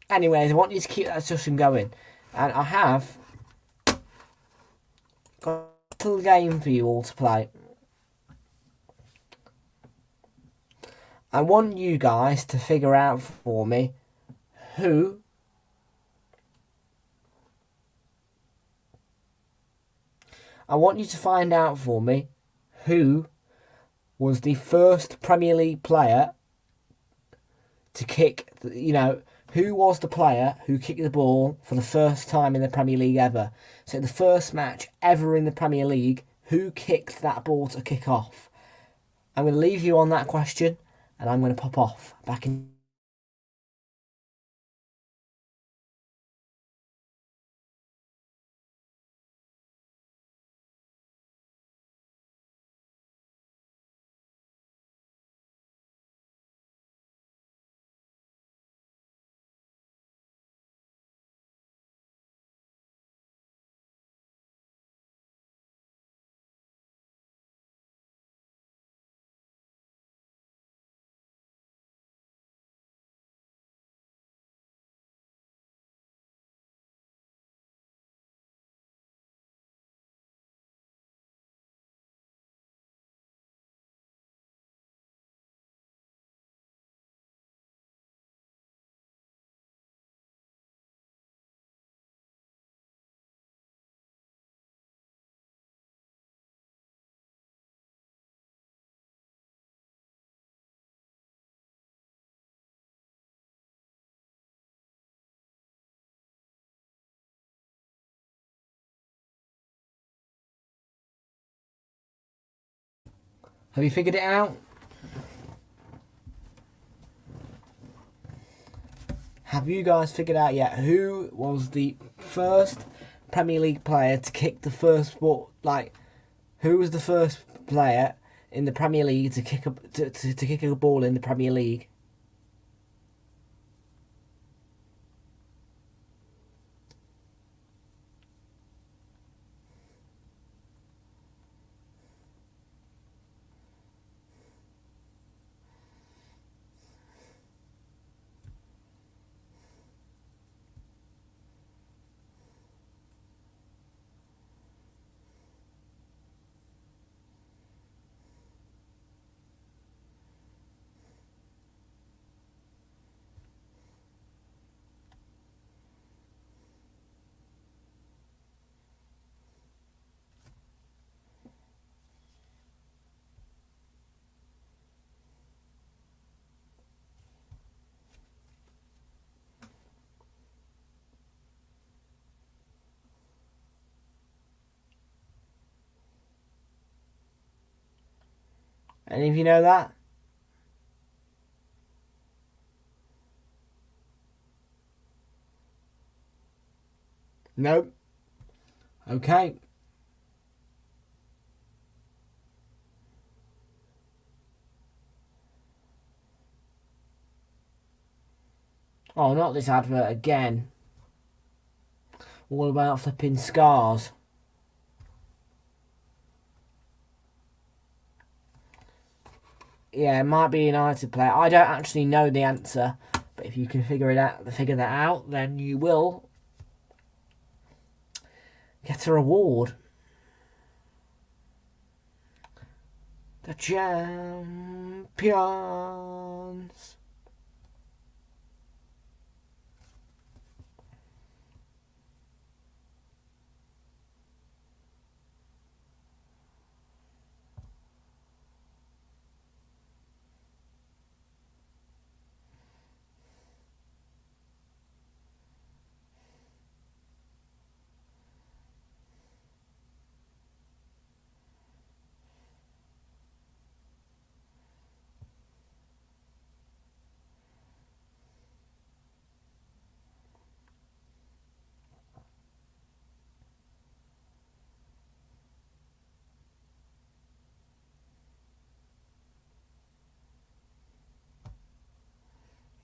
Anyways, I want you to keep that discussion going. And I have got a little game for you all to play. I want you guys to figure out for me who I want you to find out for me who was the first Premier League player to kick, who was the player who kicked the ball for the first time in the Premier League ever. So the first match ever in the Premier League, who kicked that ball to kick off? I'm going to leave you on that question and I'm going to pop off back in. Have you figured it out? Have you guys figured out yet who was the first Premier League player to kick the first ball? Who was the first player in the Premier League to kick a ball in the Premier League? Any of you know that? Nope. Okay. Oh, not this advert again. All about flipping scars. Yeah, it might be a United player. I don't actually know the answer, but if you can figure that out, then you will get a reward. The champions.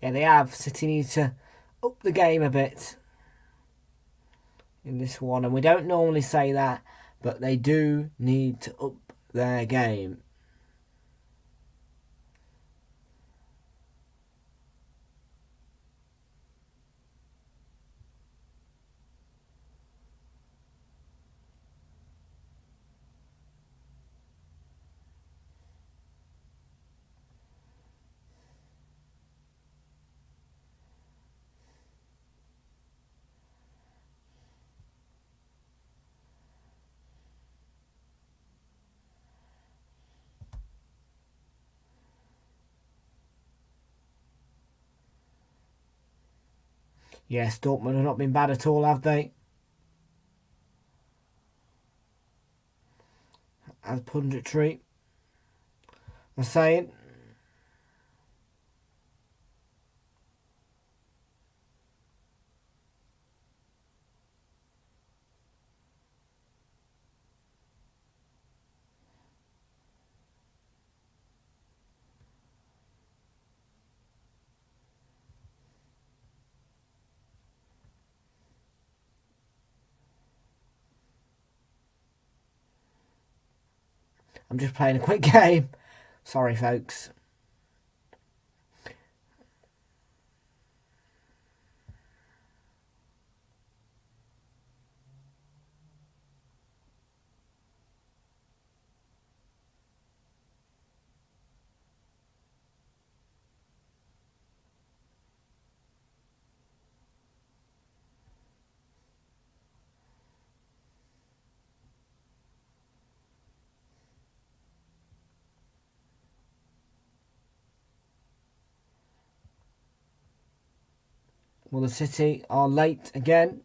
Yeah, they have. City need to up the game a bit in this one, and we don't normally say that, but they do need to up their game. Yes, Dortmund have not been bad at all, have they? As punditry are saying. I'm just playing a quick game. Sorry, folks. Well, the City are late again.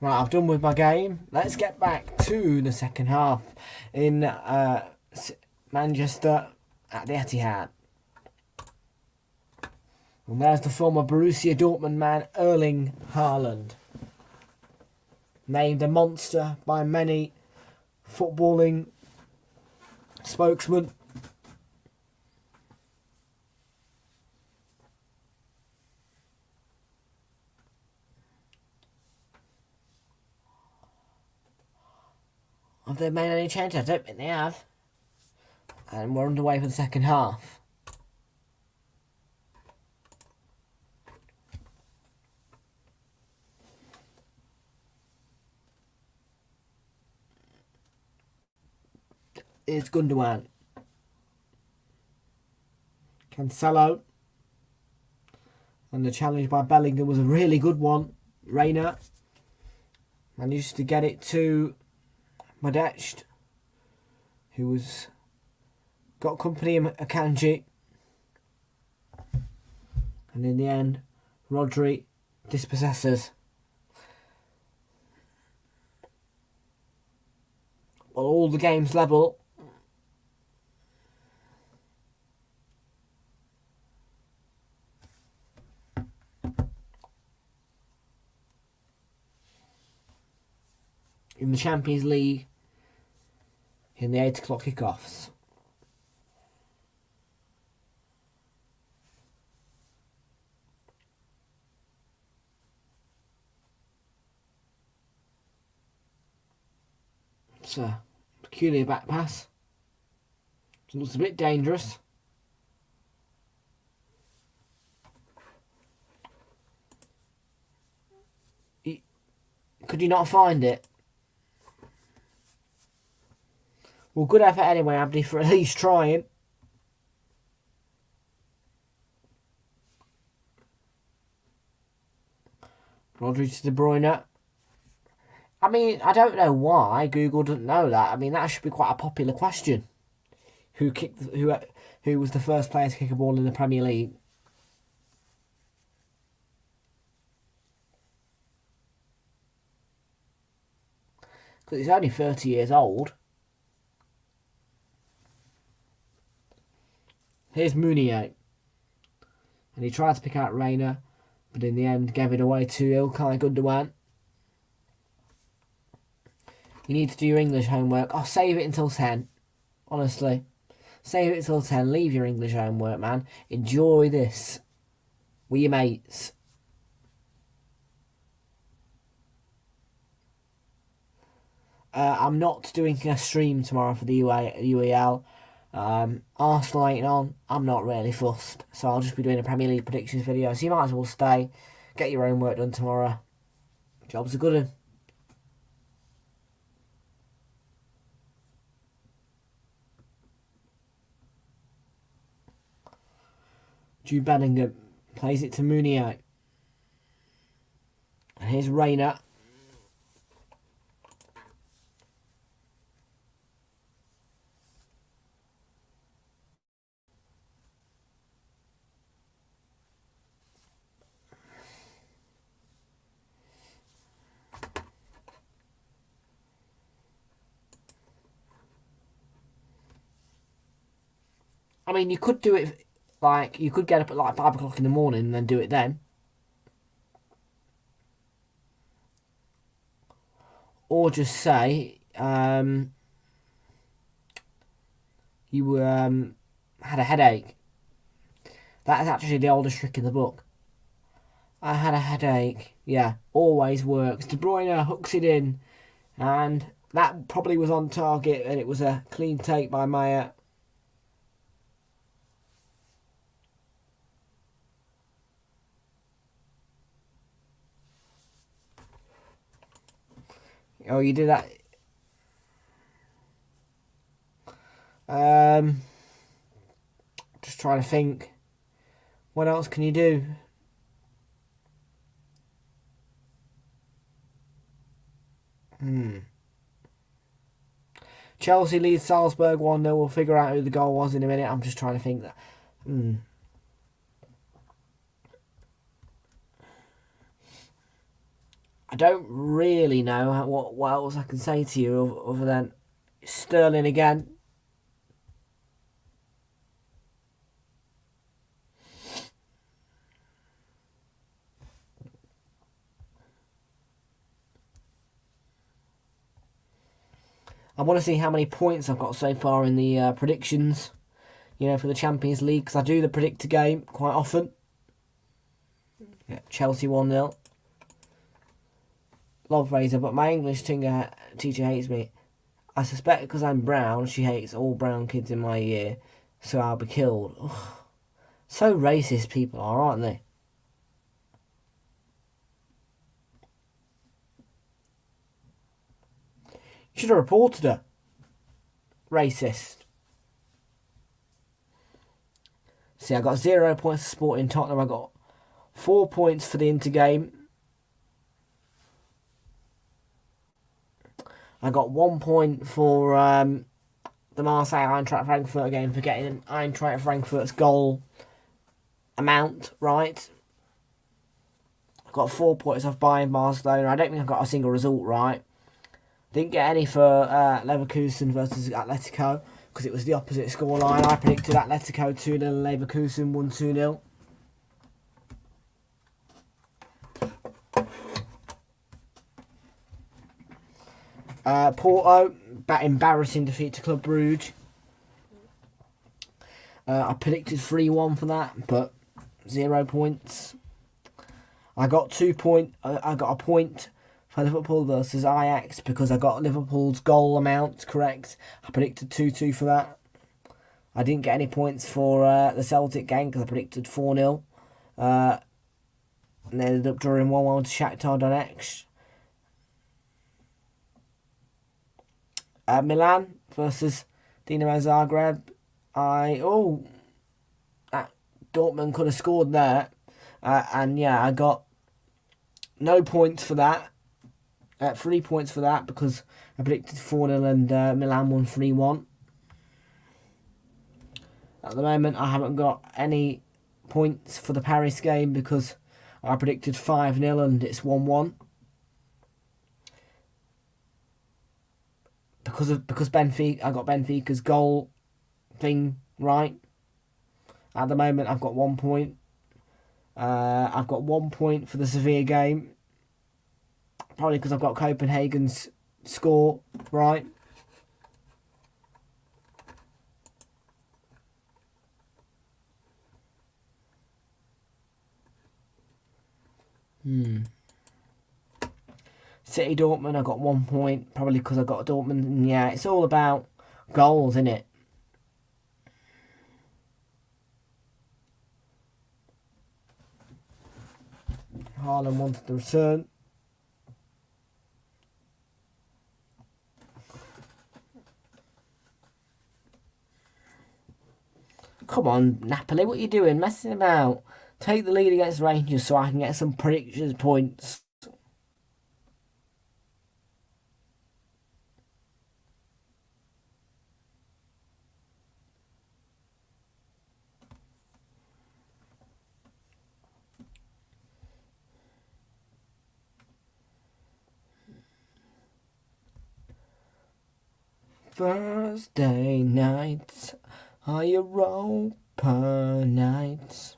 Right, I've done with my game. Let's get back to the second half in Manchester at the Etihad. And there's the former Borussia Dortmund man, Erling Haaland. Named a monster by many footballing spokesmen. Have they made any changes? I don't think they have. And we're underway for the second half. It's Gundogan. Cancelo. And the challenge by Bellingham was a really good one. Reina managed to get it to Modest, who was got company in Akanji. And in the end, Rodri dispossesses. Well, all the games level. In the Champions League, in the 8 o'clock kickoffs. It's a peculiar back pass. It looks a bit dangerous. Could you not find it? Well, good effort anyway, Abdi, for at least trying. Rodri to De Bruyne. I mean, I don't know why Google doesn't know that. I mean, that should be quite a popular question. Who was the first player to kick a ball in the Premier League? Because he's only 30 years old. Here's Mounier. And he tried to pick out Reina, but in the end gave it away to İlkay Gundogan. You need to do your English homework. I'll save it until 10. Honestly. Save it until 10. Leave your English homework, man. Enjoy this with your mates. I'm not doing a stream tomorrow for the UEL. Arsenal ain't on. I'm not really fussed. So I'll just be doing a Premier League predictions video. So you might as well stay. Get your own work done tomorrow. Job's a good one. Jude Bellingham plays it to Mounier. And here's Reina. I mean, you could do it, like, you could get up at like 5 o'clock in the morning and then do it then. Or just say, you had a headache. That is actually the oldest trick in the book. I had a headache. Yeah, always works. De Bruyne hooks it in. And that probably was on target, and it was a clean take by Maya. Oh, you did that. Just trying to think. What else can you do? Chelsea leads Salzburg 1-0. We'll figure out who the goal was in a minute. I'm just trying to think that. I don't really know what else I can say to you other than Sterling again. I want to see how many points I've got so far in the predictions, you know, for the Champions League, because I do the predictor game quite often. Yeah, Chelsea 1-0. Love Razor, but my English teacher hates me. I suspect because I'm brown, she hates all brown kids in my year, so I'll be killed. Ugh. So racist people are, aren't they? You should have reported her. Racist. See, I got 0 points for Sporting Tottenham. I got 4 points for the Inter game. I got 1 point for the Marseille Eintracht Frankfurt game for getting Eintracht Frankfurt's goal amount right. I got 4 points off Bayern Barcelona. I don't think I got a single result right. Didn't get any for Leverkusen versus Atletico because it was the opposite scoreline. I predicted Atletico 2-0 and Leverkusen won 2-0. Porto, embarrassing defeat to Club Brugge. I predicted 3-1 for that, but 0 points. I got 2 points. I got a point for Liverpool versus Ajax because I got Liverpool's goal amount correct. I predicted 2-2 for that. I didn't get any points for the Celtic game because I predicted 4-0. And they ended up drawing 1-1 to Shakhtar Donetsk. Milan versus Dinamo Zagreb. Dortmund could have scored there. And yeah, I got no points for that. 3 points for that because I predicted 4-0 and Milan won 3-1. At the moment, I haven't got any points for the Paris game because I predicted 5-0 and it's 1-1. Because Benfica, I got Benfica's goal thing right. At the moment, I've got 1 point. I've got 1 point for the Sevilla game. Probably because I've got Copenhagen's score right. City Dortmund, I got 1 point. Probably because I got Dortmund. And yeah, it's all about goals, isn't it? Haaland wanted the return. Come on, Napoli, what are you doing? Messing about. Take the lead against Rangers so I can get some predictions points. Thursday nights are Europa nights.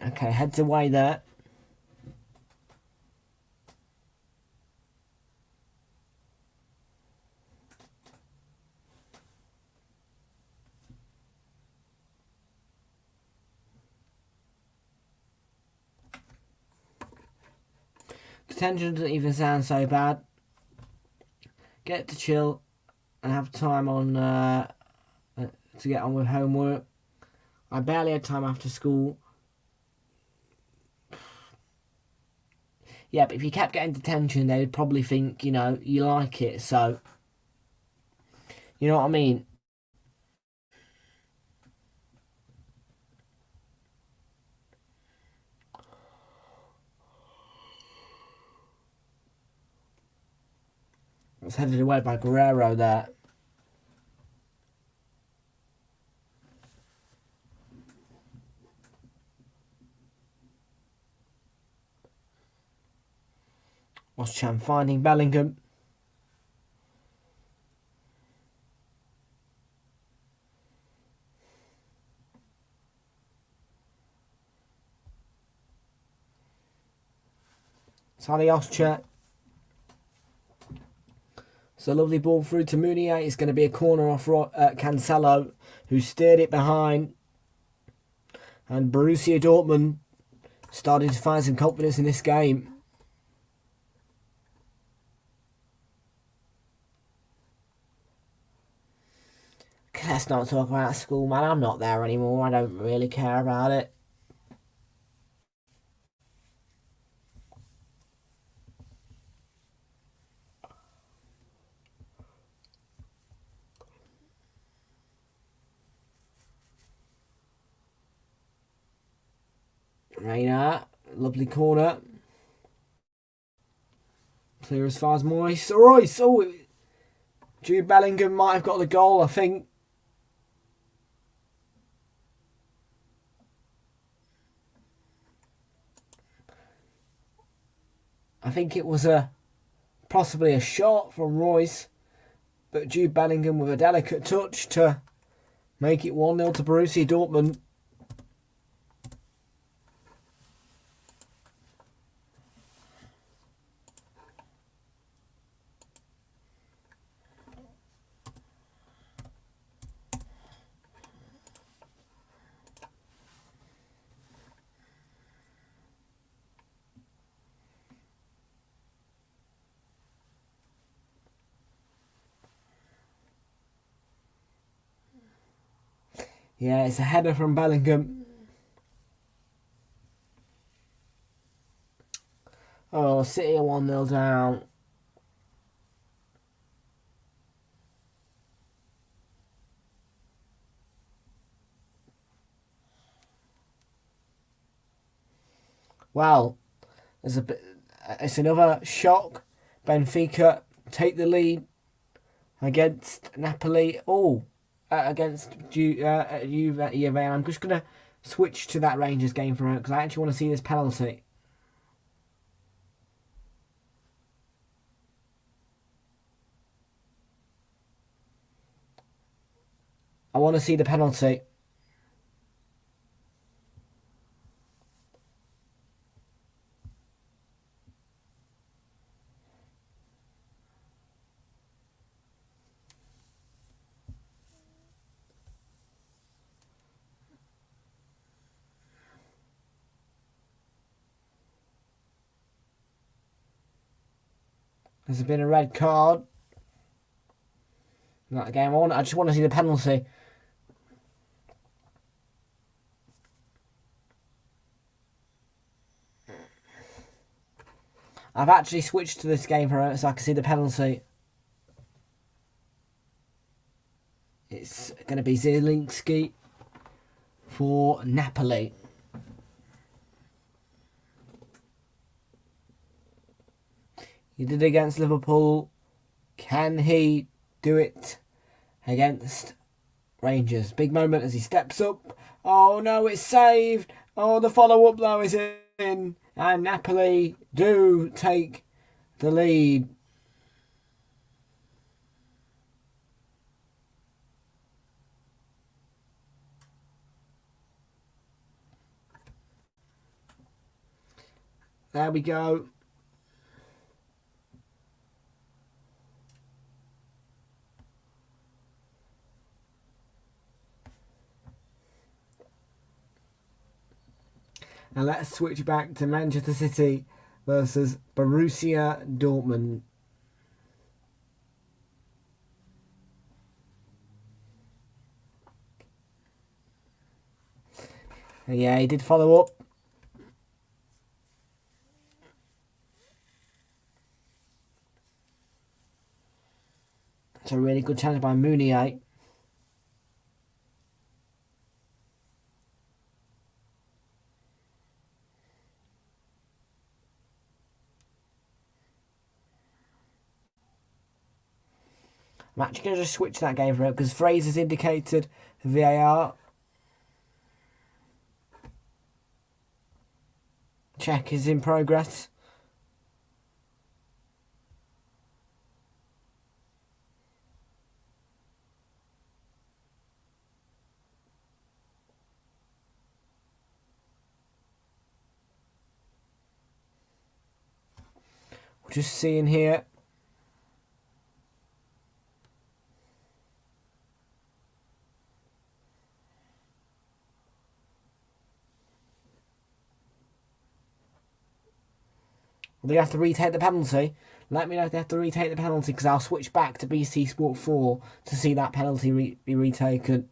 Okay, heads away there. Detention doesn't even sound so bad. Get to chill and have time on to get on with homework. I barely had time after school. Yeah, but if you kept getting detention, they would probably think, you like it. So, you know what I mean? It's headed away by Guerrero there. Wascham finding Bellingham. Salioscha. It's a lovely ball through to Meunier. It's going to be a corner off Cancelo, who steered it behind. And Borussia Dortmund started to find some confidence in this game. Let's not talk about school, man. I'm not there anymore. I don't really care about it. Reina, lovely corner. Clear as far as Moyes. Royce, Jude Bellingham might have got the goal, I think. I think it was possibly a shot from Royce, but Jude Bellingham with a delicate touch to make it 1-0 to Borussia Dortmund. Yeah, it's a header from Bellingham. Oh, City are 1-0 down. Well, it's another shock. Benfica take the lead against Napoli. Against Juve. I'm just going to switch to that Rangers game for a moment because I actually want to see this penalty. I want to see the penalty. There's been a red card in that game. I just want to see the penalty. I've actually switched to this game for a moment so I can see the penalty. It's going to be Zielinski for Napoli. He did it against Liverpool. Can he do it against Rangers? Big moment as he steps up. Oh no, it's saved. Oh, the follow-up though is in. And Napoli do take the lead. There we go. And let's switch back to Manchester City versus Borussia Dortmund. And yeah, he did follow up. It's a really good challenge by Mounier. I'm actually going to just switch that game for it because Fraser's indicated VAR. Check is in progress. We're just seeing here. They have to retake the penalty. Let me know if they have to retake the penalty because I'll switch back to BT Sport 4 to see that penalty be retaken.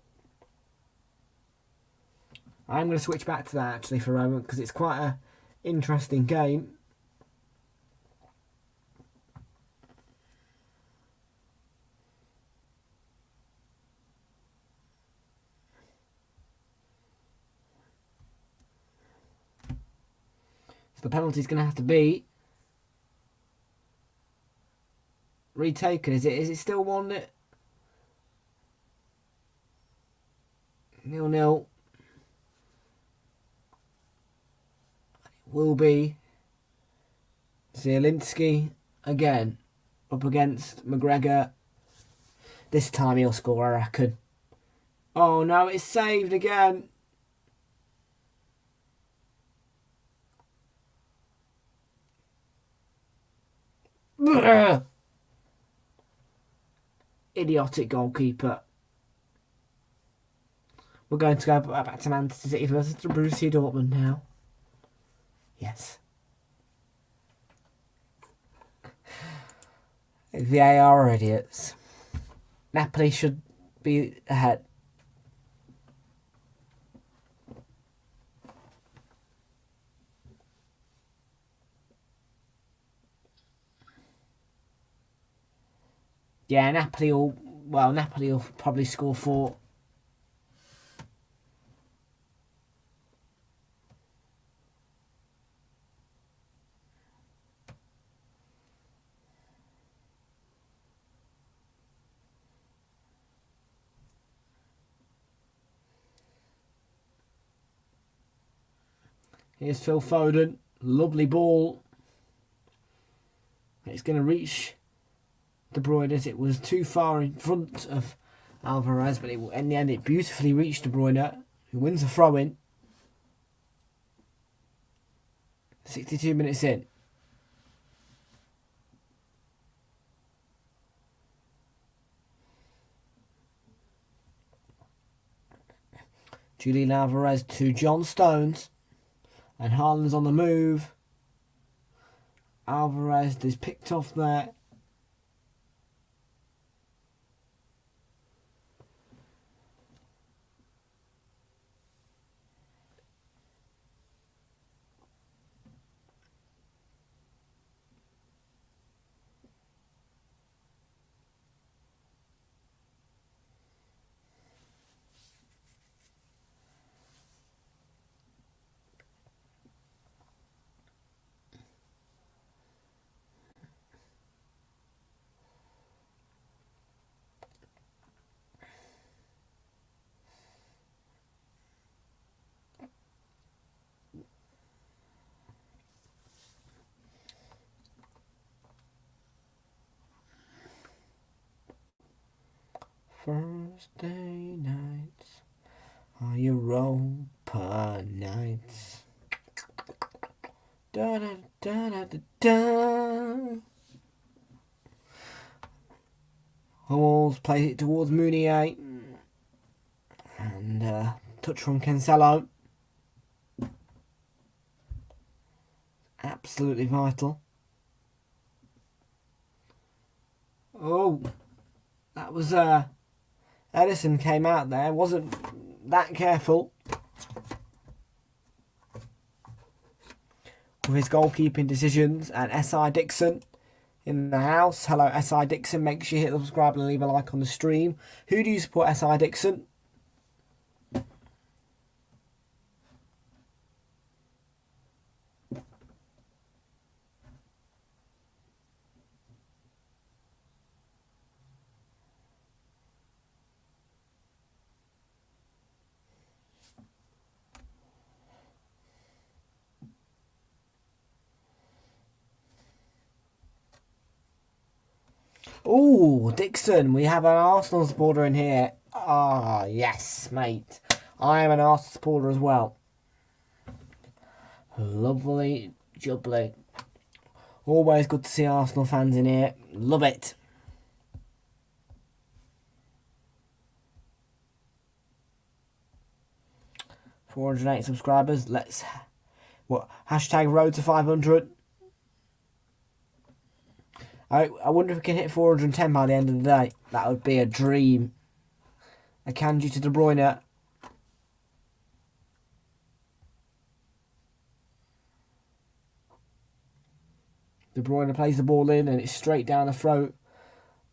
I'm going to switch back to that actually for a moment because it's quite an interesting game. So the penalty's going to have to be retaken. Is it still 1-0? 0-0. Will be Zielinski again up against McGregor. This time he'll score, I reckon. Oh no, it's saved again. Idiotic goalkeeper. We're going to go back to Manchester City versus Borussia Dortmund now. Yes. VAR are idiots. Napoli should be ahead. Yeah, Napoli will probably score 4. Here's Phil Foden. Lovely ball. It's going to reach De Bruyne as it was too far in front of Alvarez, but in the end it beautifully reached De Bruyne, who wins the throw-in. 62 minutes in. Julian Alvarez to John Stones. And Haaland's on the move. Alvarez is picked off there. Thursday nights are Europa nights. Da da da da da da. Halls plays it towards Mounier. And touch from Cancelo. Absolutely vital. Oh, that was Edison came out there, wasn't that careful with his goalkeeping decisions. And S.I. Dixon in the house. Hello S.I. Dixon, make sure you hit the subscribe and leave a like on the stream. Who do you support, S.I. Dixon? Oh, Dixon, we have an Arsenal supporter in here. Ah, yes, mate. I am an Arsenal supporter as well. Lovely jubbly. Always good to see Arsenal fans in here. Love it. $408 subscribers. Let's... Hashtag road to 500. I wonder if we can hit 410 by the end of the day. That would be a dream. Akanji to De Bruyne. De Bruyne plays the ball in and it's straight down the throat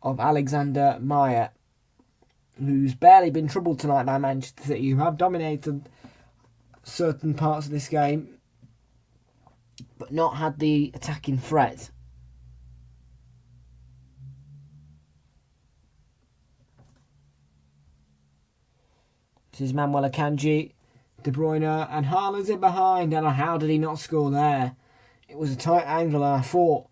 of Alexander Meyer, who's barely been troubled tonight by Manchester City, who have dominated certain parts of this game, but not had the attacking threat. This is Manuel Akanji, De Bruyne, and Haaland's in behind. And how did he not score there? It was a tight angle, and I thought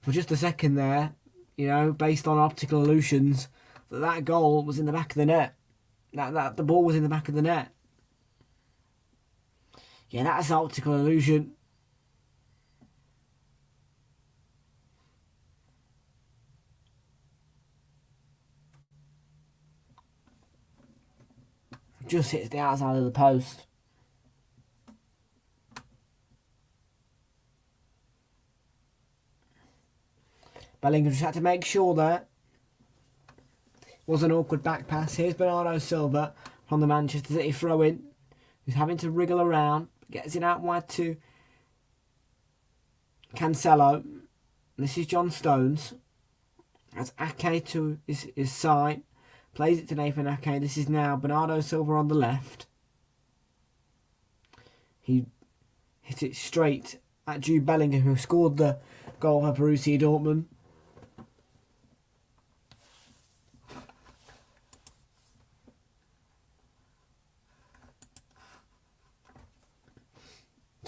for just a second there, you know, based on optical illusions, that goal was in the back of the net. That the ball was in the back of the net. Yeah, that's an optical illusion. Just hits the outside of the post. Bellingham just had to make sure there. Was an awkward back pass. Here's Bernardo Silva from the Manchester City throw-in, who's having to wriggle around. Gets it out wide to Cancelo. This is John Stones. That's Ake to his side. Plays it to Nathan Ake. This is now Bernardo Silva on the left. He hit it straight at Jude Bellingham, who scored the goal for Borussia Dortmund.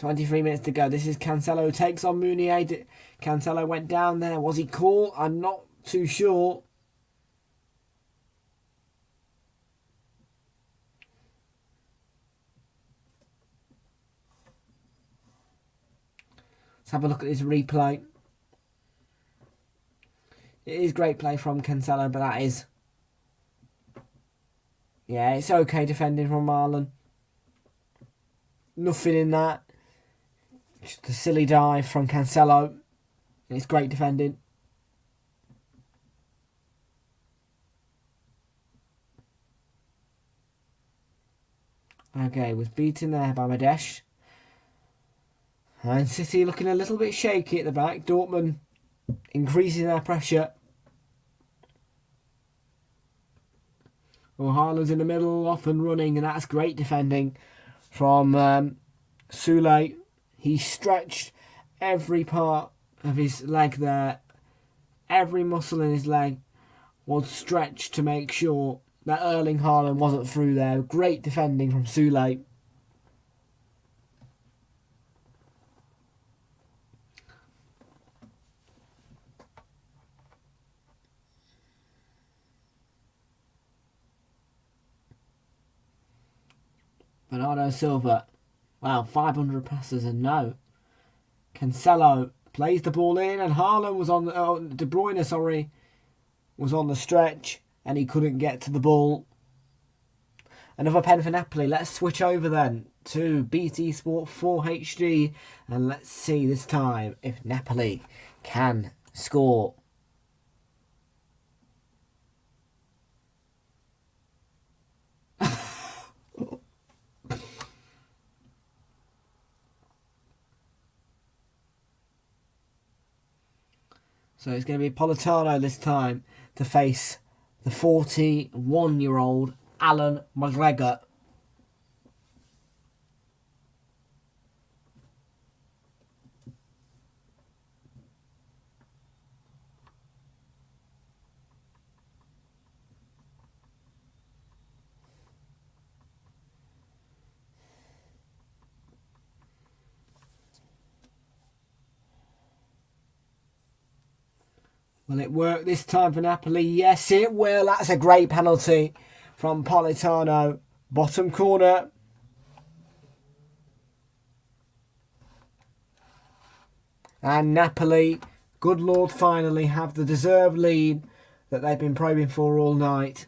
23 minutes to go. This is Cancelo takes on Meunier. Cancelo went down there. Was he caught? I'm not too sure. Let's have a look at this replay. It is great play from Cancelo, but that is... Yeah, it's okay defending from Haaland. Nothing in that. Just a silly dive from Cancelo. It's great defending. Okay, was beaten there by Madesh. And City looking a little bit shaky at the back. Dortmund increasing their pressure. Well, Haaland's in the middle, off and running, and that's great defending from Sule. He stretched every part of his leg there. Every muscle in his leg was stretched to make sure that Erling Haaland wasn't through there. Great defending from Sule. Bernardo Silva. Wow, 500 passes and no. Cancelo plays the ball in, and Haaland was on the... De Bruyne, sorry, was on the stretch, and he couldn't get to the ball. Another pen for Napoli. Let's switch over then to BT Sport 4 HD, and let's see this time if Napoli can score. So it's going to be Politano this time to face the 41-year-old Alan McGregor. Will it work this time for Napoli? Yes, it will. That's a great penalty from Politano. Bottom corner. And Napoli, good Lord, finally have the deserved lead that they've been probing for all night.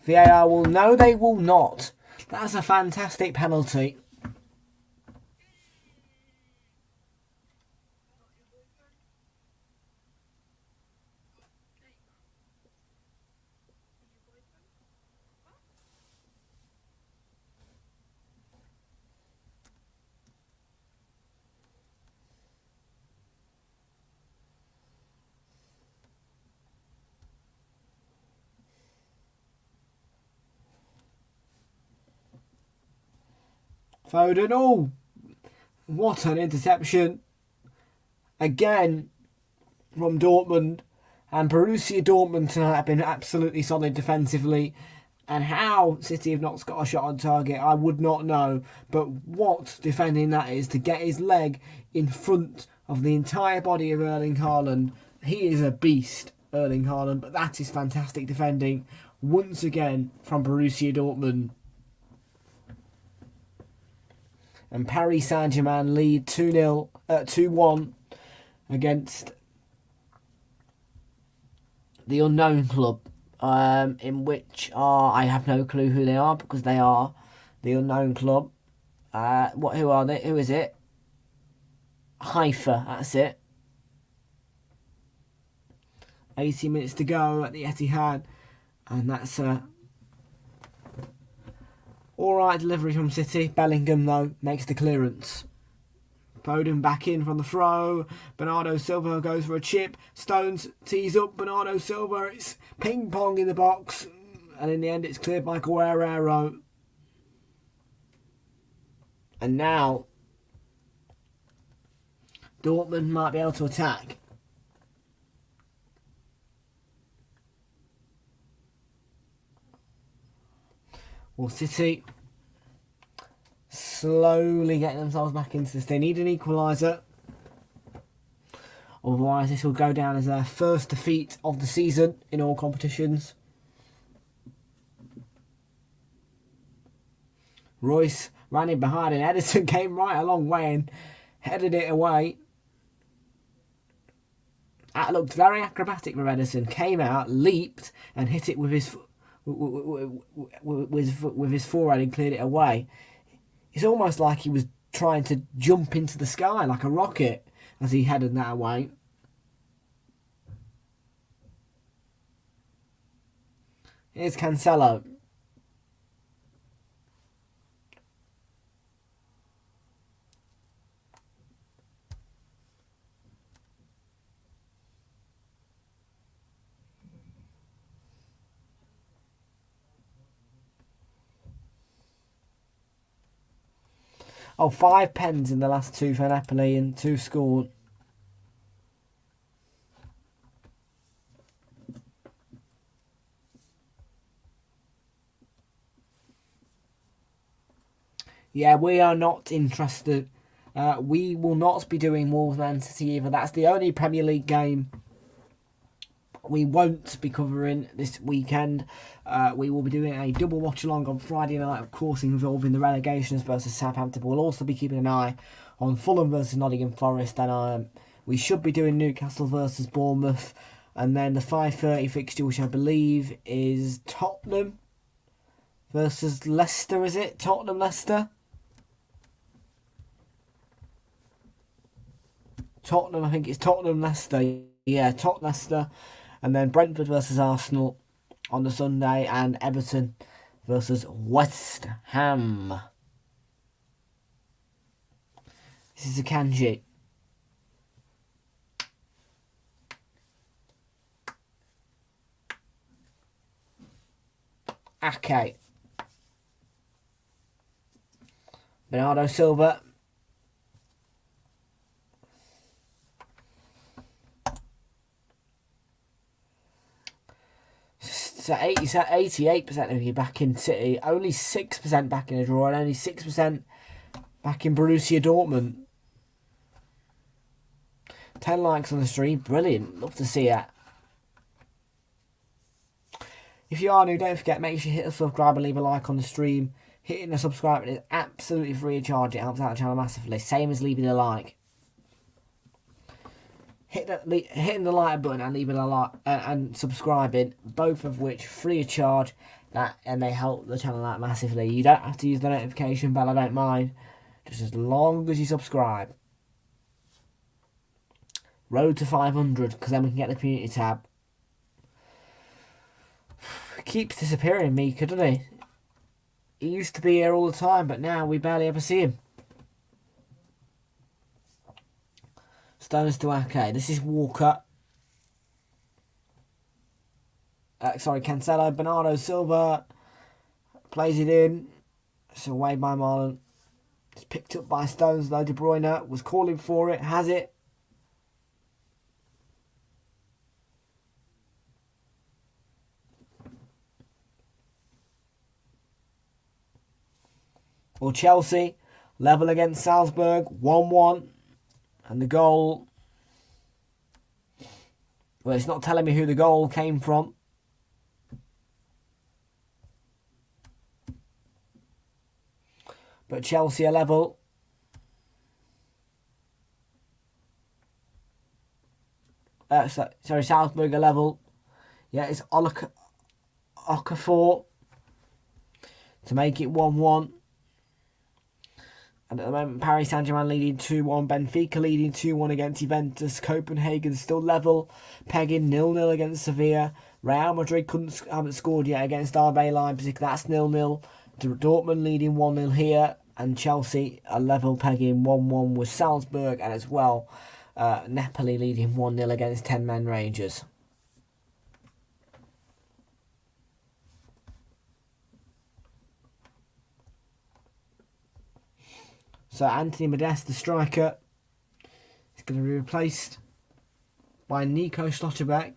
VAR will... No, they will not. That's a fantastic penalty. Foden, oh, what an interception. Again from Dortmund. And Borussia Dortmund tonight have been absolutely solid defensively. And how City have not got a shot on target, I would not know. But what defending that is, to get his leg in front of the entire body of Erling Haaland. He is a beast, Erling Haaland, but that is fantastic defending once again from Borussia Dortmund. And Paris Saint-Germain lead 2-1 against the unknown club, in which I have no clue who they are, because they are the unknown club. Who are they? Who is it? Haifa, that's it. 80 minutes to go at the Etihad, and that's a alright delivery from City. Bellingham, though, makes the clearance. Foden back in from the throw. Bernardo Silva goes for a chip. Stones tees up Bernardo Silva. It's ping pong in the box. And in the end, it's cleared by Guerrero. And now, Dortmund might be able to attack. Well, City slowly getting themselves back into this. They need an equaliser. Otherwise, this will go down as their first defeat of the season in all competitions. Royce ran in behind and Edison came right a long way and headed it away. That looked very acrobatic for Edison. Came out, leaped and hit it with his forehead and cleared it away. It's almost like he was trying to jump into the sky like a rocket as he headed that away. Here's Cancelo. Oh, 5 pens in the last 2 for Napoli and 2 scored. Yeah, we are not interested. We will not be doing Wolves Man City either. That's the only Premier League game we won't be covering this weekend. We will be doing a double watch along on Friday night, of course, involving the relegations versus Southampton. We'll also be keeping an eye on Fulham versus Nottingham Forest, and we should be doing Newcastle versus Bournemouth, and then the 5:30 fixture, which I believe is Tottenham versus Leicester. Is it Tottenham Leicester? Tottenham, I think it's Tottenham Leicester. Yeah, Tottenham Leicester. And then Brentford versus Arsenal on the Sunday, and Everton versus West Ham. This is a Kanji. Ake. Bernardo Silva. So 88% of you back in City, only 6% back in a draw, and only 6% back in Borussia Dortmund. 10 likes on the stream, brilliant, love to see it. If you are new, don't forget, make sure you hit the subscribe and leave a like on the stream. Hitting the subscribe is absolutely free of charge, it helps out the channel massively, same as leaving a like. Hitting the like button and leaving a like and subscribing, both of which free of charge, and they help the channel out massively. You don't have to use the notification bell, I don't mind, just as long as you subscribe. Road to 500, because then we can get the community tab. Keeps disappearing, Mika, doesn't he? He used to be here all the time, but now we barely ever see him. Stones to Ake. This is Walker. Cancelo. Bernardo Silva plays it in. It's away by Marlon. It's picked up by Stones, though. De Bruyne was calling for it. Has it. Or Chelsea. Level against Salzburg. 1-1. And the goal, well, it's not telling me who the goal came from. But Chelsea are level. Sorry, Salzburg are level. Yeah, it's Okafor to make it 1-1. And at the moment, Paris Saint-Germain leading 2-1. Benfica leading 2-1 against Juventus. Copenhagen still level. Pegging 0-0 against Sevilla. Real Madrid haven't scored yet against RB Leipzig. That's 0-0. Dortmund leading 1-0 here. And Chelsea are level pegging 1-1 with Salzburg, and as well Napoli leading 1-0 against 10-man Rangers. So Anthony Modeste, the striker, is going to be replaced by Nico Schlotterbeck,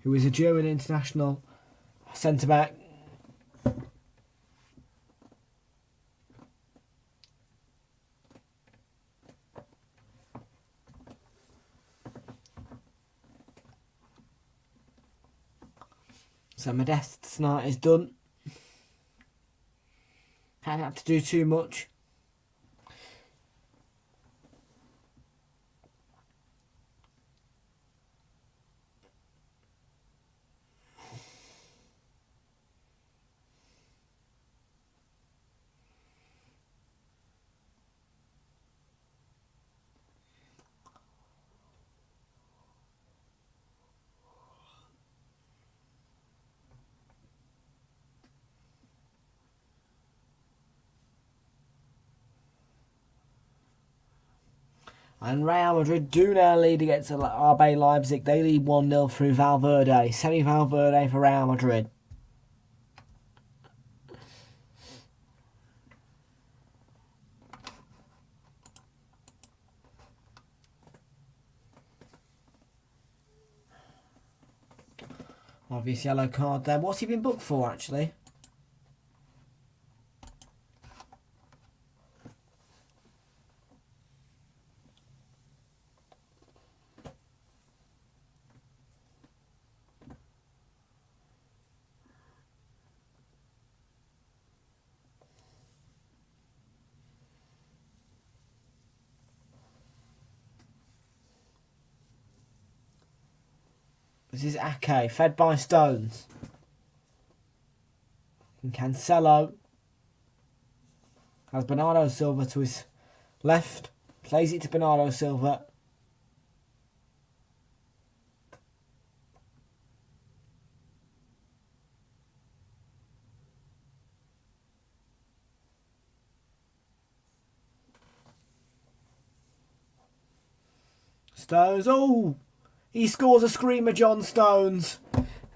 who is a German international centre-back. So Modeste's night is done. Hadn't had to do too much. And Real Madrid do now lead against RB Leipzig. They lead 1-0 through Valverde. Semi Valverde for Real Madrid. Obvious yellow card there. What's he been booked for, actually? This is Ake, fed by Stones. And Cancelo has Bernardo Silva to his left. Plays it to Bernardo Silva. Stones, oh! He scores a screamer, John Stones.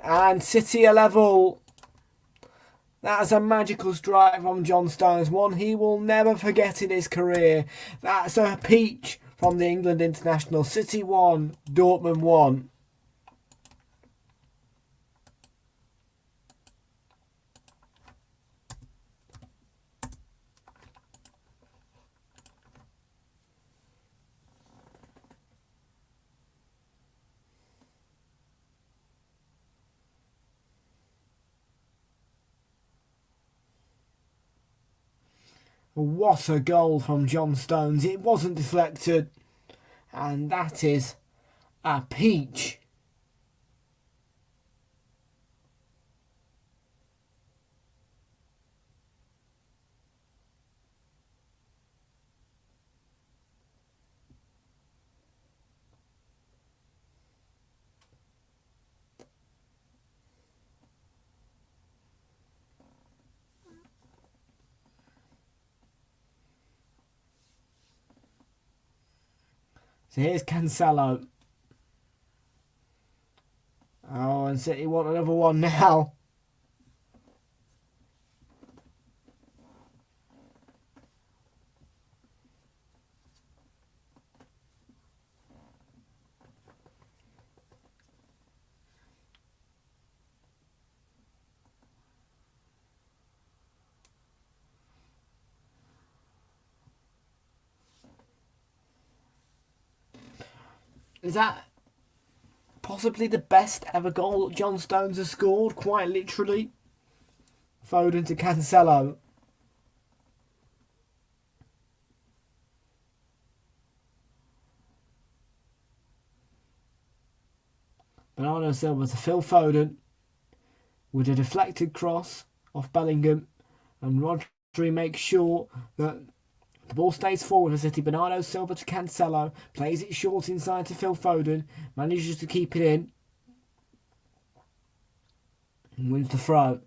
And City are level. That's a magical strike from John Stones. One he will never forget in his career. That's a peach from the England international. City 1, Dortmund 1. What a goal from John Stones. It wasn't deflected. And that is a peach. So here's Cancelo. Oh, and City want another one now. Is that possibly the best ever goal that John Stones has scored? Quite literally. Foden to Cancelo. Bernardo Silva to Phil Foden with a deflected cross off Bellingham, and Rodri makes sure that the ball stays forward for City. Bernardo Silva to Cancelo, plays it short inside to Phil Foden, manages to keep it in, and wins the throw.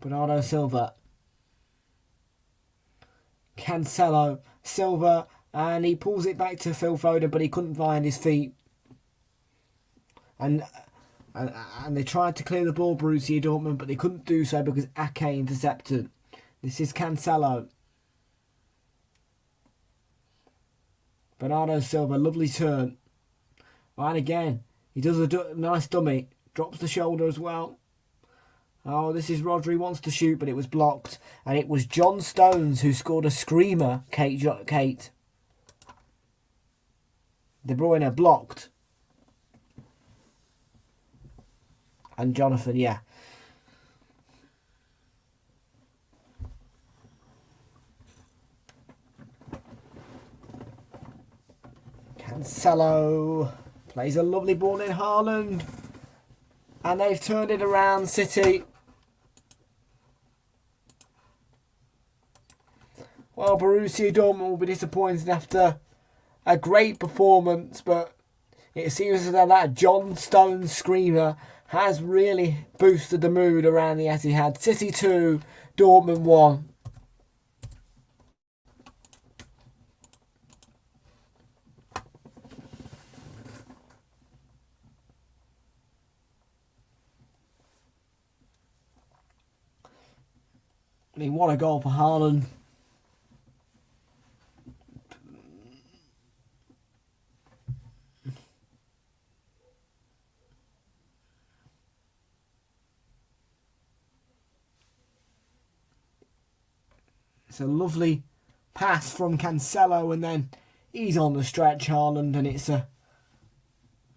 Bernardo Silva. Cancelo. Silva. And he pulls it back to Phil Foden, but he couldn't find his feet. And they tried to clear the ball, Borussia Dortmund, but they couldn't do so because Ake intercepted. This is Cancelo. Bernardo Silva, lovely turn. And again, he does a nice dummy. Drops the shoulder as well. Oh, this is Rodri, wants to shoot, but it was blocked. And it was John Stones who scored a screamer, Kate. De Bruyne blocked. And Jonathan, yeah. Cancelo plays a lovely ball in Haaland. And they've turned it around, City. Well, Borussia Dortmund will be disappointed after a great performance, but it seems that that John Stones screamer has really boosted the mood around the Etihad. City 2, Dortmund 1. I mean, what a goal for Haaland. It's a lovely pass from Cancelo, and then he's on the stretch, Haaland, and it's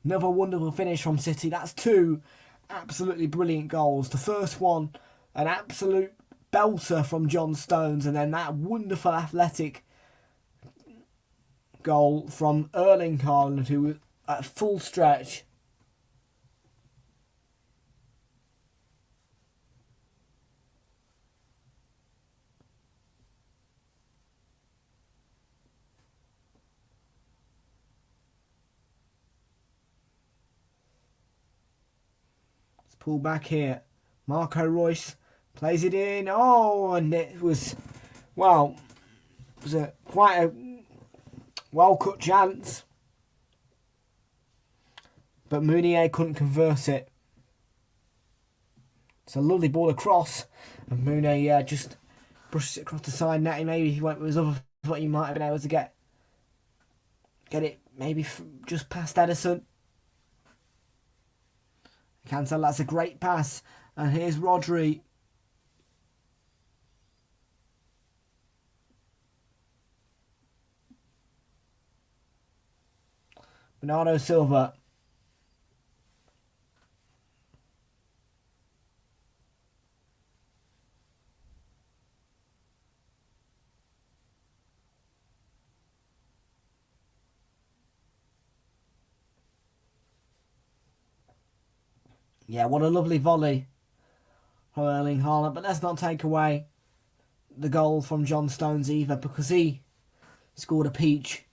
another wonderful finish from City. That's two absolutely brilliant goals. The first one, an absolute belter from John Stones, and then that wonderful athletic goal from Erling Haaland, who was at full stretch. Pull back here. Marco Reus plays it in. Oh, and it was, well, it was quite a well-cut chance. But Meunier couldn't convert it. It's a lovely ball across. And Meunier just brushes it across the side net. Maybe he went with his other foot. He might have been able to get it maybe just past Edison. Cancel, that's a great pass. And here's Rodri. Bernardo Silva. Yeah, what a lovely volley from Erling Haaland. But let's not take away the goal from John Stones either, because he scored a peach.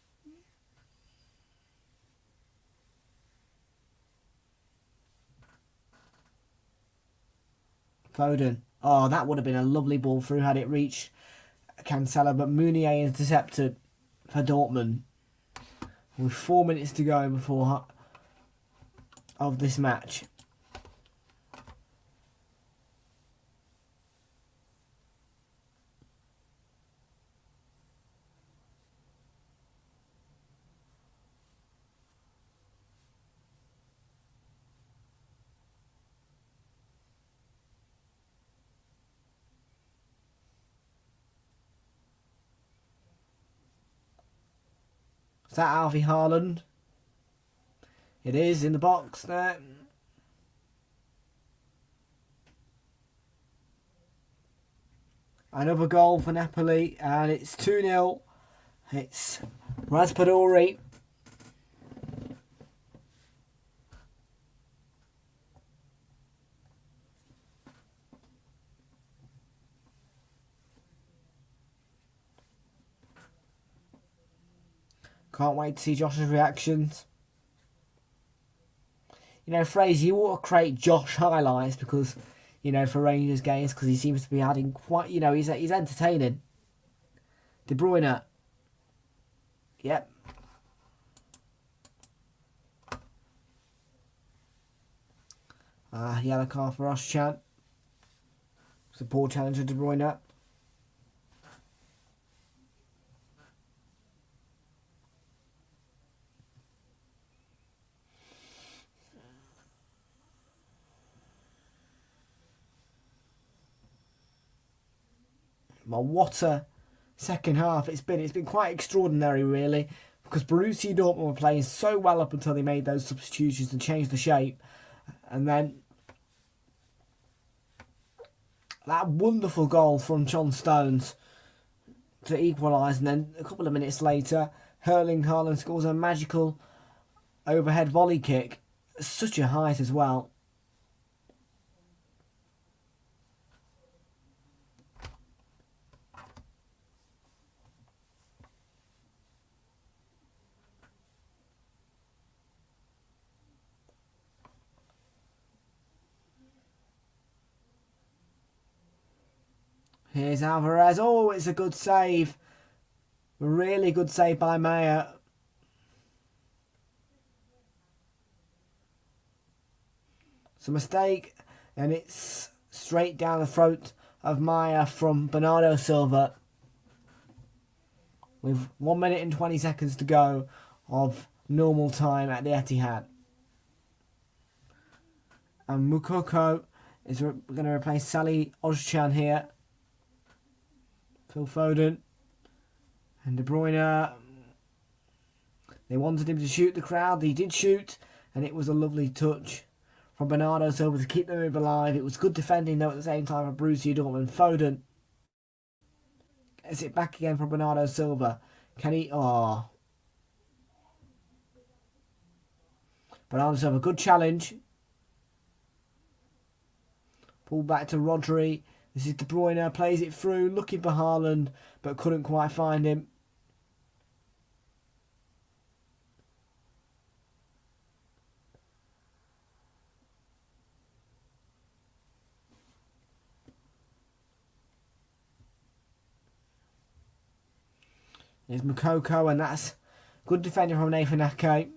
Foden. Oh, that would have been a lovely ball through had it reached Cancelo, but Meunier intercepted for Dortmund. With 4 minutes to go before of this match. Is that Alfie Haaland? It is, in the box there. Another goal for Napoli, and it's 2-0. It's Raspadori. Can't wait to see Josh's reactions. You know, Fraser, you ought to create Josh highlights because for Rangers games because he seems to be adding quite, he's entertaining. De Bruyne. Yep. Yellow card for Oschan. It's a poor challenge of De Bruyne. Well, what a second half it's been. It's been quite extraordinary, really, because Borussia Dortmund were playing so well up until they made those substitutions and changed the shape. And then that wonderful goal from John Stones to equalise, and then a couple of minutes later, Erling Haaland scores a magical overhead volley kick. Such a height as well. Here's Alvarez. Oh, it's a good save. Really good save by Meyer. It's a mistake, and it's straight down the throat of Meyer from Bernardo Silva. With 1 minute and 20 seconds to go of normal time at the Etihad. And Mukoko is going to replace Sally Oschan here. Phil Foden. And De Bruyne. They wanted him to shoot the crowd. He did shoot. And it was a lovely touch from Bernardo Silva to keep the move alive. It was good defending though at the same time for Borussia Dortmund. Foden gets it back again from Bernardo Silva. Can he? Oh. Bernardo Silva, good challenge. Pulled back to Rodri. This is De Bruyne, plays it through, looking for Haaland, but couldn't quite find him. There's Mukoko, and that's good defending from Nathan Ake.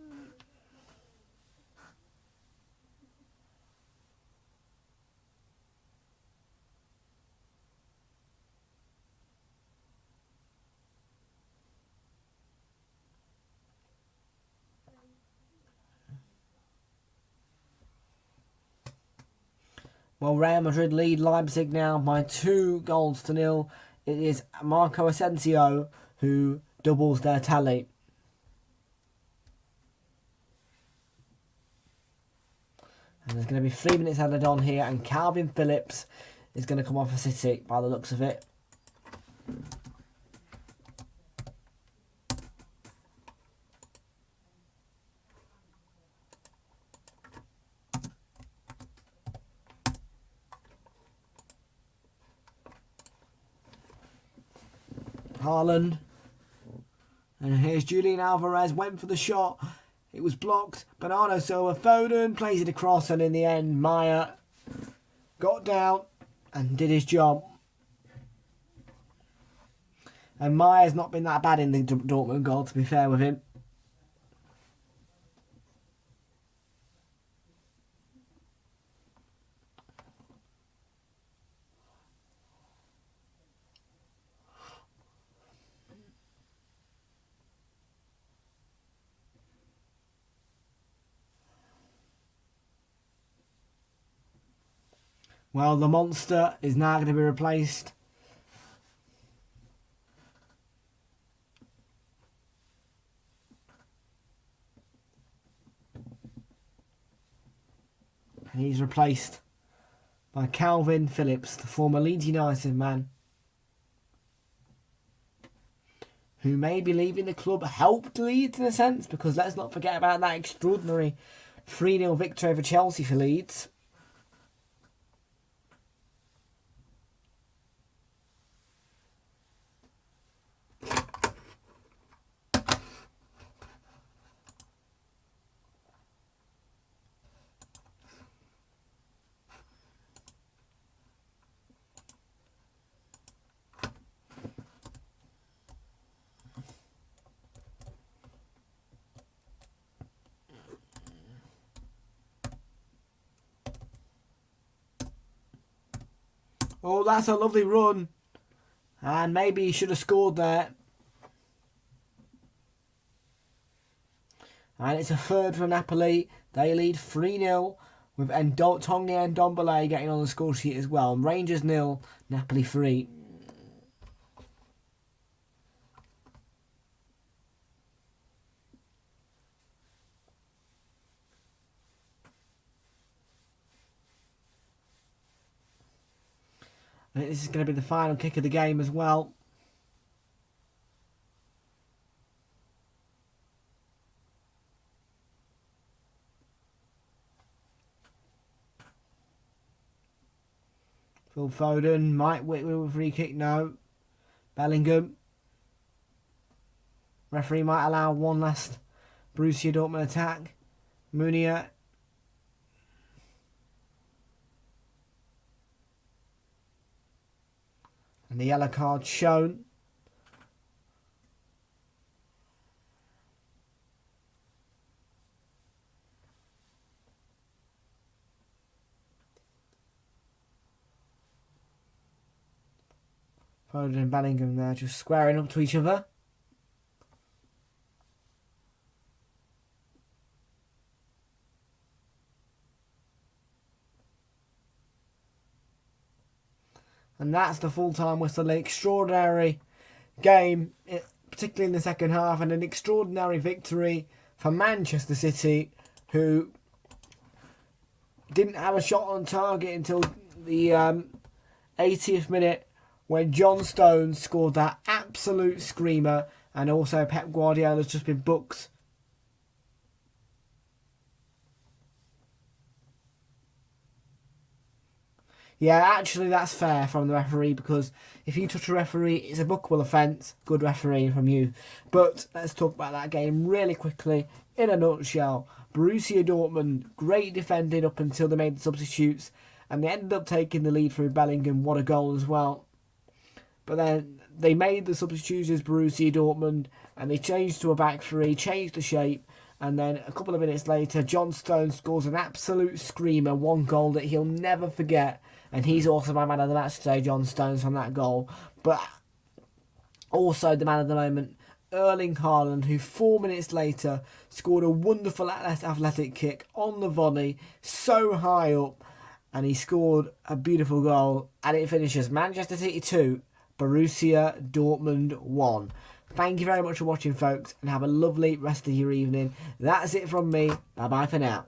Well, Real Madrid lead Leipzig now by 2-0. It is Marco Asensio who doubles their tally. And there's going to be 3 minutes added on here, and Calvin Phillips is going to come off for City by the looks of it. Haaland. And here's Julian Alvarez, went for the shot. It was blocked. Bernardo Silva, Foden plays it across, and in the end, Meyer got down and did his job. And Meyer's not been that bad in the Dortmund goal, to be fair with him. Well, the monster is now going to be replaced. And he's replaced by Calvin Phillips, the former Leeds United man, who may be leaving the club. Helped Leeds in a sense, because let's not forget about that extraordinary 3-0 victory over Chelsea for Leeds. Oh, that's a lovely run. And maybe he should have scored there. And it's a third for Napoli. They lead 3-0 with Tongi and Ndombele getting on the score sheet as well. Rangers 0, Napoli 3. I think this is going to be the final kick of the game as well. Phil Foden, Mike Whitwell with free kick, no. Bellingham. Referee might allow one last Borussia Dortmund attack. Munier. And the yellow card shown. Foden and Bellingham there just squaring up to each other. And that's the full-time whistle. An extraordinary game, particularly in the second half, and an extraordinary victory for Manchester City, who didn't have a shot on target until the 80th minute when John Stones scored that absolute screamer, and also Pep Guardiola's just been booked. Yeah, actually that's fair from the referee, because if you touch a referee, it's a bookable offence. Good referee from you. But let's talk about that game really quickly. In a nutshell, Borussia Dortmund, great defending up until they made the substitutes, and they ended up taking the lead through Bellingham. What a goal as well. But then they made the substitutions, Borussia Dortmund, and they changed to a back three, changed the shape, and then a couple of minutes later, John Stones scores an absolute screamer, one goal that he'll never forget. And he's also my man of the match today, John Stones, from that goal. But also the man of the moment, Erling Haaland, who 4 minutes later scored a wonderful athletic kick on the volley, so high up. And he scored a beautiful goal. And it finishes Manchester City 2, Borussia Dortmund 1. Thank you very much for watching, folks, and have a lovely rest of your evening. That's it from me. Bye-bye for now.